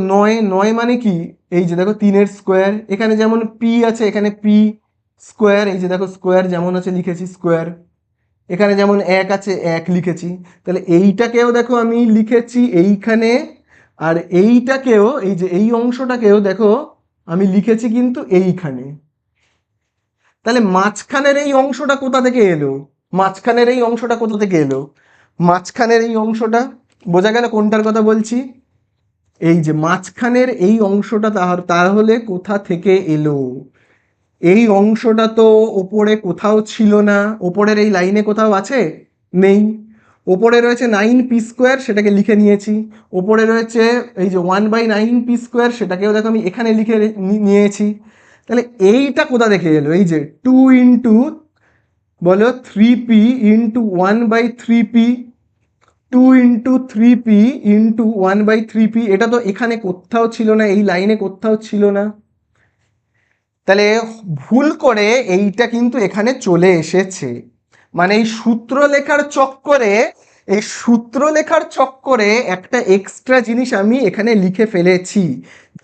9 মানে কি, এই যে দেখো 3-এর স্কোয়ার। এখানে যেমন পি আছে, এখানে p², এই যে দেখো স্কোয়ার যেমন আছে লিখেছি স্কোয়ার। এখানে যেমন 1 আছে 1 লিখেছি। তাহলে এইটাকেও দেখো আমি লিখেছি এইখানে, আর এইটাকেও এই যে এই অংশটাকেও দেখো আমি লিখেছি কিন্তু এইখানে। তাহলে মাঝখানের এই অংশটা কোথা থেকে এলো, মাঝখানের এই অংশটা কোথা থেকে এলো, মাঝখানের এই অংশটা বোঝা গেল কোনটার কথা বলছি। এই যে মাঝখানের এই অংশটা তাহলে কোথা থেকে এলো, এই অংশটা তো ওপরে কোথাও ছিল না, ওপরের এই লাইনে কোথাও আছে, নেই। ওপরে রয়েছে 9p², সেটাকে লিখে নিয়েছি। ওপরে রয়েছে এই যে 1/9p², সেটাকেও দেখো আমি এখানে লিখে নিয়েছি। তাহলে এইটা কোথা থেকে এলো, এই যে 2 ইন্টু বলো 3p into 1/3p, 2 into 3p into 1/3p, এটা তো এখানে কোথাও ছিল না, এই লাইনে কোথাও ছিল না। তাহলে ভুল করে এইটা কিন্তু এখানে চলে এসেছে, মানে এই সূত্র লেখার চক্করে, এই সূত্র লেখার চক্করে একটা এক্সট্রা জিনিস আমি এখানে লিখে ফেলেছি,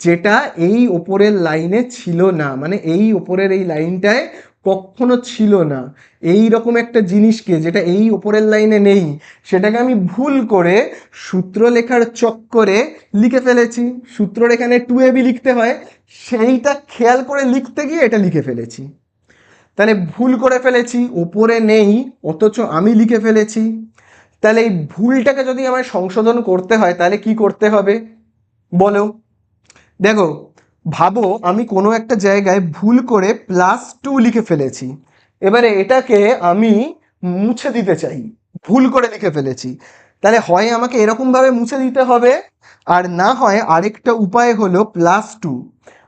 যেটা এই ওপরের লাইনে ছিল না, মানে এই ওপরের এই লাইনটায় কখনো ছিল না। এই রকম একটা জিনিসকে যেটা এই ওপরের লাইনে নেই, সেটাকে আমি ভুল করে সূত্র লেখার চক্করে লিখে ফেলেছি। সূত্রর এখানে 2ab লিখতে হয়, সেইটা খেয়াল করে লিখতে গিয়ে এটা লিখে ফেলেছি। তাহলে ভুল করে ফেলেছি, ওপরে নেই অথচ আমি লিখে ফেলেছি। তাহলে এই ভুলটাকে যদি আমায় সংশোধন করতে হয় তাহলে কি করতে হবে বলো। দেখো, ভাবো আমি কোনো একটা জায়গায় ভুল করে +2 লিখে ফেলেছি, এবারে এটাকে আমি মুছে দিতে চাই, ভুল করে লিখে ফেলেছি। তাহলে হয় আমাকে এরকমভাবে মুছে দিতে হবে, আর না হয় আরেকটা উপায় হলো +2।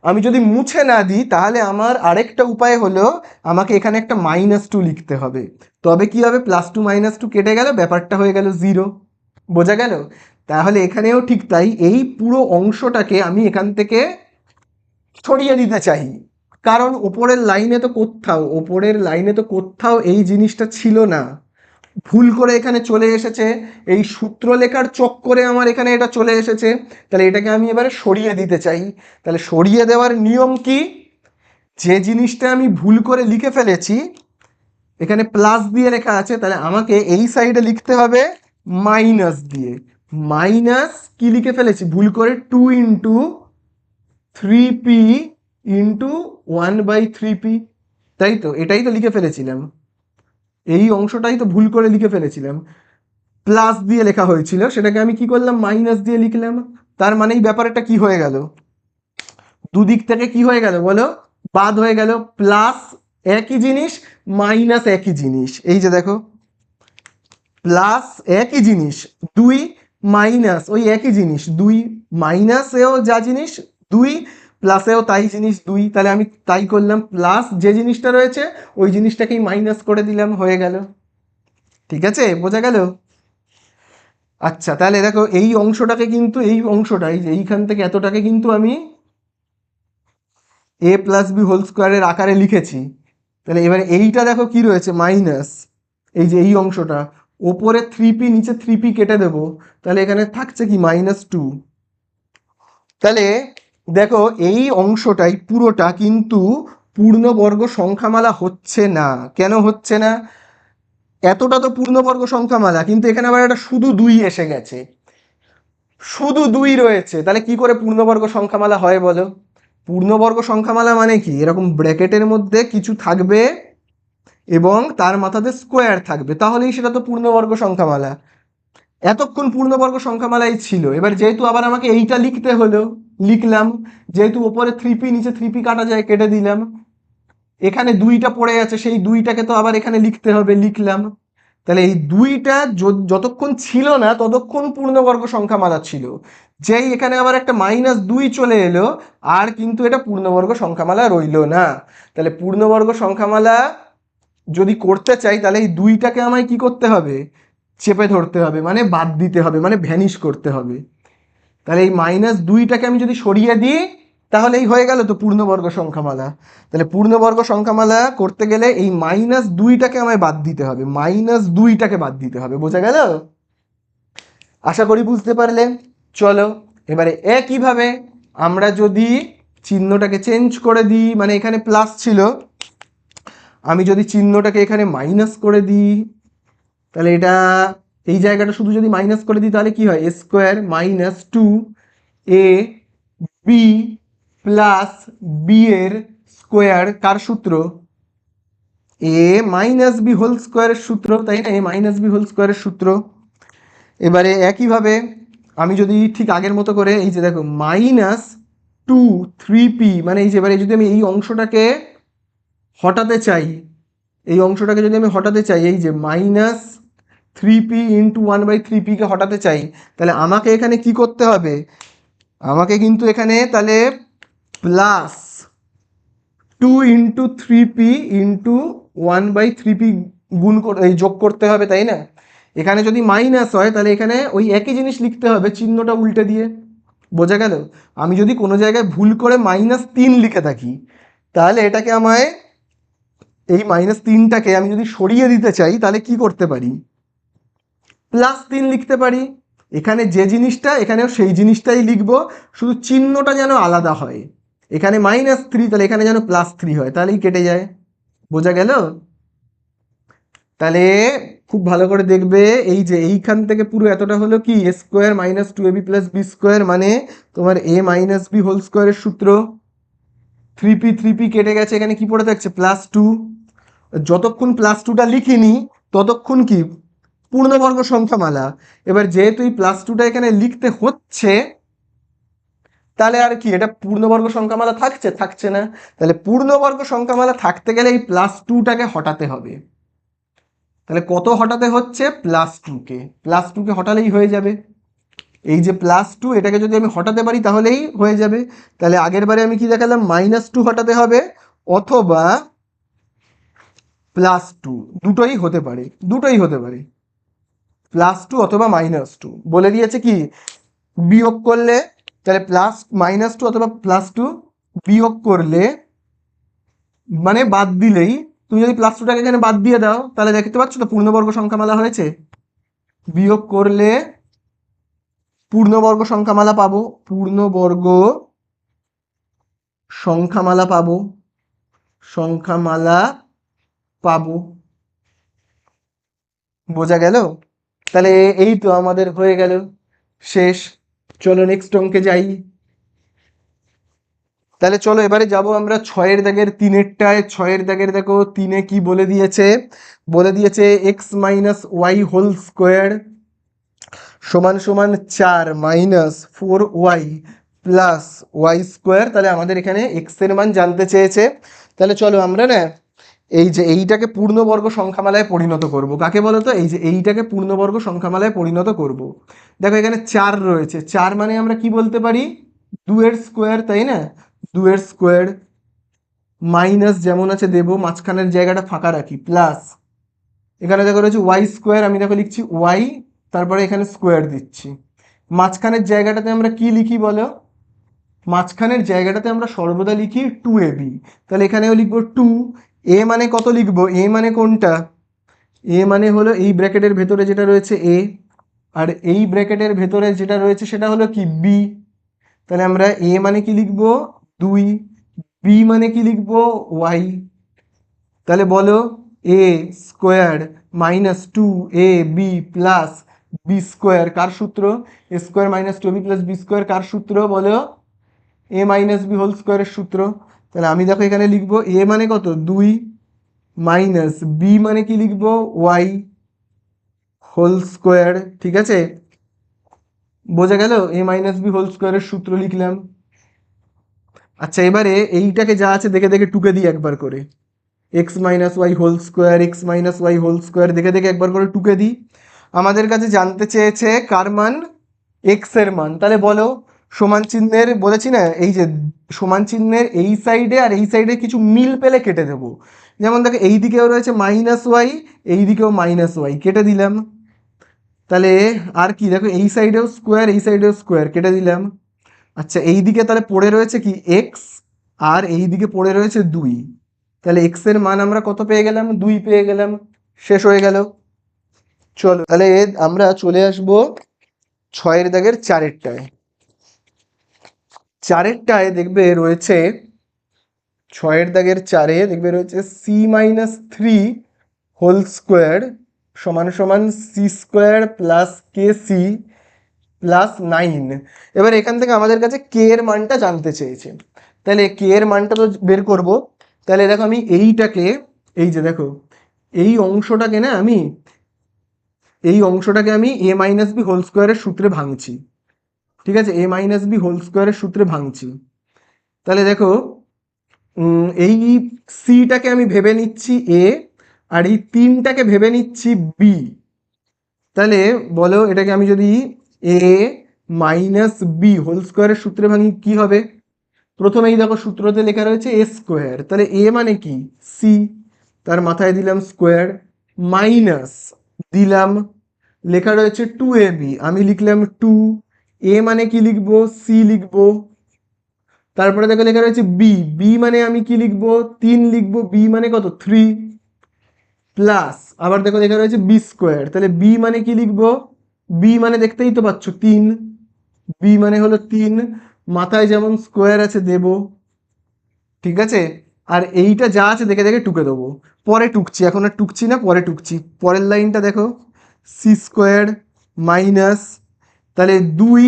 আমি যদি মুছে না দিই তাহলে আমার আরেকটা উপায় হলো আমাকে এখানে একটা -2 লিখতে হবে। তবে কি হবে, +2 -2 কেটে গেল, ব্যাপারটা হয়ে গেল 0। বোঝা গেল? তাহলে এখানেও ঠিক তাই, এই পুরো অংশটাকে আমি এখান থেকে ছড়িয়ে দিতে চাই, কারণ ওপরের লাইনে তো কোথাও এই জিনিসটা ছিল না, ভুল করে এখানে চলে এসেছে, এই সূত্র লেখার চক্করে আমার এখানে এটা চলে এসেছে। তাহলে এটাকে আমি এবারে সরিয়ে দিতে চাই। তাহলে সরিয়ে দেওয়ার নিয়ম কি, যে জিনিসটা আমি ভুল করে লিখে ফেলেছি, এখানে প্লাস দিয়ে লেখা আছে, তাহলে আমাকে এই সাইডে লিখতে হবে মাইনাস দিয়ে। মাইনাস কি লিখে ফেলেছি ভুল করে, 2 ইন্টু 3p ইন্টু 1/3p, তাই তো, এটাই তো লিখে ফেলেছিলাম, এই অংশটাই তো ভুল করে লিখে ফেলেছিলাম। প্লাস দিয়ে লেখা হয়েছিল, সেটাকে আমি কি করলাম মাইনাস দিয়ে লিখলাম। তার মানে এই ব্যাপারটা কি হয়ে গেল, দুদিক থেকে কি হয়ে গেল বলো, বাদ হয়ে গেল। প্লাস একই জিনিস, মাইনাস একই জিনিস, এই যে দেখো প্লাস একই জিনিস 2, মাইনাস ওই একই জিনিস 2, মাইনাসেও যা জিনিস 2, প্লাসেও তাই জিনিস 2। তাহলে আমি তাই করলাম, প্লাস যে জিনিসটা রয়েছে ওই জিনিসটাকেই মাইনাস করে দিলাম, হয়ে গেল। ঠিক আছে, বোঝা গেল? আচ্ছা, তাহলে দেখো এই অংশটাকে কিন্তু, এই অংশটাই যে এইখান থেকে এতটাকে কিন্তু আমি a প্লাস বি হোল স্কোয়ারের আকারে লিখেছি। তাহলে এবারে এইটা দেখো কি রয়েছে মাইনাস, এই যে এই অংশটা, ওপরে 3p নিচে 3p কেটে দেবো, তাহলে এখানে থাকছে কি -2। তাহলে দেখো এই অংশটাই পুরোটা কিন্তু পূর্ণবর্গ সংখ্যামালা হচ্ছে না। কেন হচ্ছে না? এতটা তো পূর্ণবর্গ সংখ্যামালা, কিন্তু এখানে আবার একটা শুধু 2 এসে গেছে, শুধু 2 রয়েছে। তাহলে কি করে পূর্ণবর্গ সংখ্যামালা হয় বলো? পূর্ণবর্গ সংখ্যামালা মানে কি, এরকম ব্র্যাকেটের মধ্যে কিছু থাকবে এবং তার মাথাতে স্কোয়ার থাকবে, তাহলেই সেটা তো পূর্ণবর্গ সংখ্যামালা। এতক্ষণ পূর্ণবর্গ সংখ্যামালাই ছিল, এবার যেহেতু আবার আমাকে এইটা লিখতে হলো, লিখলাম। যেহেতু ওপরে 3p নিচে 3p কাটা যায়, কেটে দিলাম। এখানে 2টা পড়ে আছে, সেই 2টাকে তো আবার এখানে লিখতে হবে, লিখলাম। তাহলে এই 2টা যতক্ষণ ছিল না ততক্ষণ পূর্ণবর্গ সংখ্যামালা ছিল। যেই এখানে আবার একটা -2 চলে এলো, আর কিন্তু এটা পূর্ণবর্গ সংখ্যামালা রইলো না। তাহলে পূর্ণবর্গ সংখ্যামালা যদি করতে চাই, তাহলে এই 2টাকে আমায় কি করতে হবে? চেপে ধরতে হবে, মানে বাদ দিতে হবে, মানে ভ্যানিশ করতে হবে। তাহলে এই -2টাকে আমি যদি সরিয়ে দিই, তাহলেই হয়ে গেল তো পূর্ণবর্গ সংখ্যামালা। তাহলে পূর্ণবর্গ সংখ্যামালা করতে গেলে এই -2টাকে আমায় বাদ দিতে হবে, -2টাকে বাদ দিতে হবে। বোঝা গেল? আশা করি বুঝতে পারলে। চলো এবারে একইভাবে আমরা যদি চিহ্নটাকে চেঞ্জ করে দিই, মানে এখানে প্লাস ছিল, আমি যদি চিহ্নটাকে এখানে মাইনাস করে দিই, তাহলে এটা এই জায়গাটা শুধু যদি মাইনাস করে দিই, তাহলে কি হয়? a square minus 2a b plus b এর স্কোয়ার। কার সূত্র? a মাইনাস বি হোল স্কোয়ারের সূত্র, তাই না? a মাইনাস বি হোল স্কোয়ারের সূত্র। এবারে একইভাবে আমি যদি ঠিক আগের মতো করে, এই যে দেখো -2 3p, মানে এই যে এবারে যদি আমি এই অংশটাকে হটাতে চাই, এই অংশটাকে যদি আমি হটাতে চাই, এই যে -3p ইন্টু 1/3pকে হটাতে চাই, তাহলে আমাকে এখানে কি করতে হবে? আমাকে কিন্তু এখানে তাহলে +2 ইন্টু 3p ইন্টু 1/3p এই যোগ করতে হবে, তাই না? এখানে যদি মাইনাস হয়, তাহলে এখানে ওই একই জিনিস লিখতে হবে, চিহ্নটা উল্টে দিয়ে। বোঝা গেল? আমি যদি কোনো জায়গায় ভুল করে -3 লিখে থাকি, তাহলে এটাকে আমায়, এই -3টাকে আমি যদি সরিয়ে দিতে চাই, তাহলে কি করতে পারি? +3 লিখতে পারি। এখানে যে জিনিসটা, এখানেও সেই জিনিসটাই লিখবো, শুধু চিহ্নটা যেন আলাদা হয়। এখানে -3, তাহলে এখানে যেন +3 হয়, তাহলেই কেটে যায়। বোঝা গেল? তাহলে খুব ভালো করে দেখবে, এই যে এইখান থেকে পুরো এতটা হলো কি, a square minus 2ab plus b square, মানে তোমার a মাইনাস বি হোল স্কোয়ারের সূত্র। 3p কেটে গেছে, এখানে কি পড়ে থাকছে? +2। যতক্ষণ +2টা লিখিনি ততক্ষণ কি পূর্ণবর্গ সংখ্যামালা। এবার যেহেতু এই +2টা এখানে লিখতে হচ্ছে, তাহলে আর কি এটা পূর্ণবর্গ সংখ্যামালা থাকছে? থাকছে না। তাহলে পূর্ণবর্গ সংখ্যামালা থাকতে গেলে এই +2টাকে হটাতে হবে। তাহলে কত হটাতে হচ্ছে? +2কে হটালেই হয়ে যাবে। এই যে +2, এটাকে যদি আমি হটাতে পারি তাহলেই হয়ে যাবে। তাহলে আগের বারে আমি কি দেখালাম? -2 হটাতে হবে, অথবা +2, দুটোই হতে পারে, দুটোই হতে পারে, +2 অথবা -2। বলে দিয়েছে কি বিয়োগ করলে, তাহলে -2 অথবা +2 বিয়োগ করলে, মানে বাদ দিলেই, তুমি যদি +2টাকে এখানে বাদ দিয়ে দাও, তাহলে দেখতে পাচ্ছ তো পূর্ণবর্গ সংখ্যামালা হয়েছে। বিয়োগ করলে পূর্ণবর্গ সংখ্যামালা পাবো, পূর্ণবর্গ সংখ্যামালা পাবো, সংখ্যামালা পাবো। বোঝা গেল? তাহলে এই তো আমাদের হয়ে গেল, শেষ। চলো নেক্সট অঙ্কে যাই। তাহলে চলো এবারে যাব আমরা 6-এর দাগের 3-এরটায়। 6-এর দাগের দেখো 3-এ কি বলে দিয়েছে? বলে দিয়েছে x minus y whole square সমান সমান 4 minus 4y plus Y square. তাহলে আমাদের এখানে x এর মান জানতে চেয়েছে। তাহলে চলো আমরা না এই যে এইটাকে পূর্ণবর্গ সংখ্যামালায় পরিণত করব। কাকে বলো তো? এই যে এইটাকে পূর্ণবর্গ সংখ্যামালায় পরিণত করব। দেখো এখানে 4 রয়েছে, 4 মানে আমরা কি বলতে পারি? 2 এর স্কোয়ার, তাই না? 2 এর স্কোয়ার মাইনাস যেমন আছে দেবো, মাঝখানের জায়গাটা ফাঁকা রাখি, প্লাস এখানে দেখো রয়েছে ওয়াই স্কোয়ার, আমি দেখো লিখছি ওয়াই, তারপরে এখানে স্কোয়ার দিচ্ছি। মাঝখানের জায়গাটাতে আমরা কি লিখি বলো? মাঝখানের জায়গাটাতে আমরা সর্বদা লিখি 2ab। তাহলে এখানেও লিখবো 2। এ মানে কত লিখবো? এ মানে কোনটা? এ মানে হলো এই ব্র্যাকেটের ভেতরে যেটা রয়েছে এ, আর এই ব্র্যাকেটের ভেতরে যেটা রয়েছে সেটা হলো কি বি। তাহলে আমরা এ মানে কি লিখবো 2, বি মানে কি লিখবো ওয়াই। তাহলে বলো a square minus 2ab plus b square কার সূত্র? A square minus 2ab plus b square কার সূত্র বলো? এ মাইনাস বি হোল স্কোয়ারের সূত্র। তাহলে আমি দেখো এখানে লিখবো এ মানে কত 2 মাইনাস বি মানে কি লিখবো ওয়াই হোল স্কোয়ার। ঠিক আছে, বোঝা গেল? এ মাইনাস বি হোল স্কোয়ারের সূত্র লিখলাম। আচ্ছা, এবারে এইটাকে যা আছে দেখে দেখে টুকে দিই একবার করে। X minus y whole square, x minus y whole square দেখে দেখে একবার করে টুকে দিই। আমাদের কাছে জানতে চেয়েছে কার মান? এক্স এর মান। তাহলে বলো সমান চিহ্নের, বলেছি না এই যে সমান চিহ্নের এই সাইডে আর এই সাইডে কিছু মিল পেলে কেটে দেবো। যেমন দেখো এই দিকেও রয়েছে মাইনাস ওয়াই, এই দিকেও মাইনাস ওয়াই, কেটে দিলাম। তাহলে আর কি দেখো এই সাইডেও স্কোয়ার, এই সাইডেও স্কোয়ার, কেটে দিলাম। আচ্ছা, এই দিকে তাহলে পড়ে রয়েছে কি এক্স, আর এই দিকে পড়ে রয়েছে 2। তাহলে এক্স এর মান আমরা কত পেয়ে গেলাম? 2 পেয়ে গেলাম। শেষ হয়ে গেল। চলো তাহলে আমরা চলে আসবো 6 দাগের 4টায়। 4টায় দেখবে রয়েছে, 6 দাগের 4 দেখবে রয়েছে সি মাইনাস 3 হোল স্কোয়ার সমান সমান C square plus K C plus 9। এবার এখান থেকে আমাদের কাছে কে এর মানটা জানতে চেয়েছে। তাহলে কে এর মানটা তো বের করব। তাহলে দেখো আমি এইটাকে, এই যে দেখো এই অংশটাকে না আমি, এই অংশটাকে আমি এ মাইনাস বি হোল স্কোয়ারের সূত্রে ভাঙছি। ঠিক আছে, এ মাইনাস বি হোল স্কোয়ারের সূত্রে ভাঙছি। তাহলে দেখো এই সিটাকে আমি ভেবে নিচ্ছি এ, আর এই 3টাকে ভেবে নিচ্ছি বি। তাহলে বলো এটাকে আমি যদি এ মাইনাস বি হোল স্কোয়ারের সূত্রে ভাঙি কি হবে? প্রথমেই দেখো সূত্রতে লেখা রয়েছে এ স্কোয়ার, তাহলে এ মানে কি সি, তার মাথায় দিলাম স্কোয়ার, মাইনাস দিলাম লেখা রয়েছে 2ab, আমি লিখলাম 2, এ মানে কি লিখবো সি লিখবো। তারপরে দেখো লেখা রয়েছে বি, বি মানে আমি কি লিখবো 3 লিখবো, বি মানে কত 3, প্লাস আবার দেখো লেখা রয়েছে বি স্কোয়ার, তাহলে বি মানে কি লিখবো? বি মানে দেখতেই তো পাচ্ছ 3, বি মানে হলো 3, মাথায় যেমন স্কোয়ার আছে দেব। ঠিক আছে, আর এইটা যা আছে দেখে দেখে টুকে দেবো। পরে টুকছি, এখন আর টুকছি না, পরে টুকছি। পরের লাইনটা দেখো সি স্কোয়ার মাইনাস, তাহলে 2,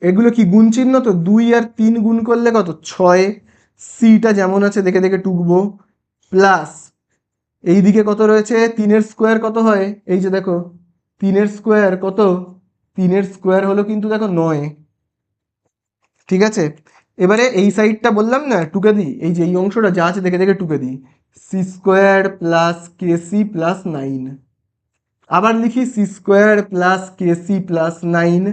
এগুলো কি গুণ চিহ্ন, তো 2 আর 3 গুণ করলে কত 6, সিটা যেমন আছে দেখে দেখে টুকবো, প্লাস এইদিকে কত রয়েছে 3-এর স্কোয়ার কত হয়? এই যে দেখো 3-এর স্কোয়ার কত, 3-এর স্কোয়ার হলো কিন্তু দেখো 9। ঠিক আছে, এবারে এই সাইডটা বললাম না টুকে দিই, এই যে এই অংশটা যা আছে দেখে দেখে টুকে দিই। C square plus K C plus 9, আবার লিখি C square plus K C plus 9।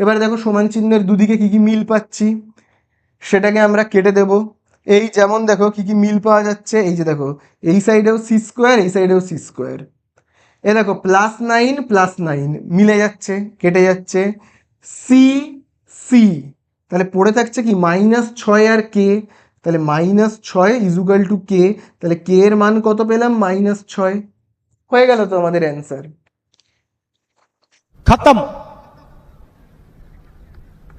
এবার দেখো সমান চিহ্নের দুদিকে কি কি মিল পাচ্ছি সেটাকে আমরা কেটে দেব। এই যেমন দেখো কি কি মিল পাওয়া যাচ্ছে, এই যে দেখো এই সাইডেও সি স্কোয়ার, এই সাইডেও সি স্কোয়ার, এ দেখো +9 মিলে যাচ্ছে, কেটে যাচ্ছে। সি সি, তাহলে পড়ে থাকছে কি -6 আর কে, তাহলে -6 ইজুকাল টু কে, তাহলে কে এর মান কত পেলাম? -6। হয়ে গেল তো আমাদের অ্যান্সার। खत्म।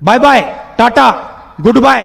Bye bye tata good bye.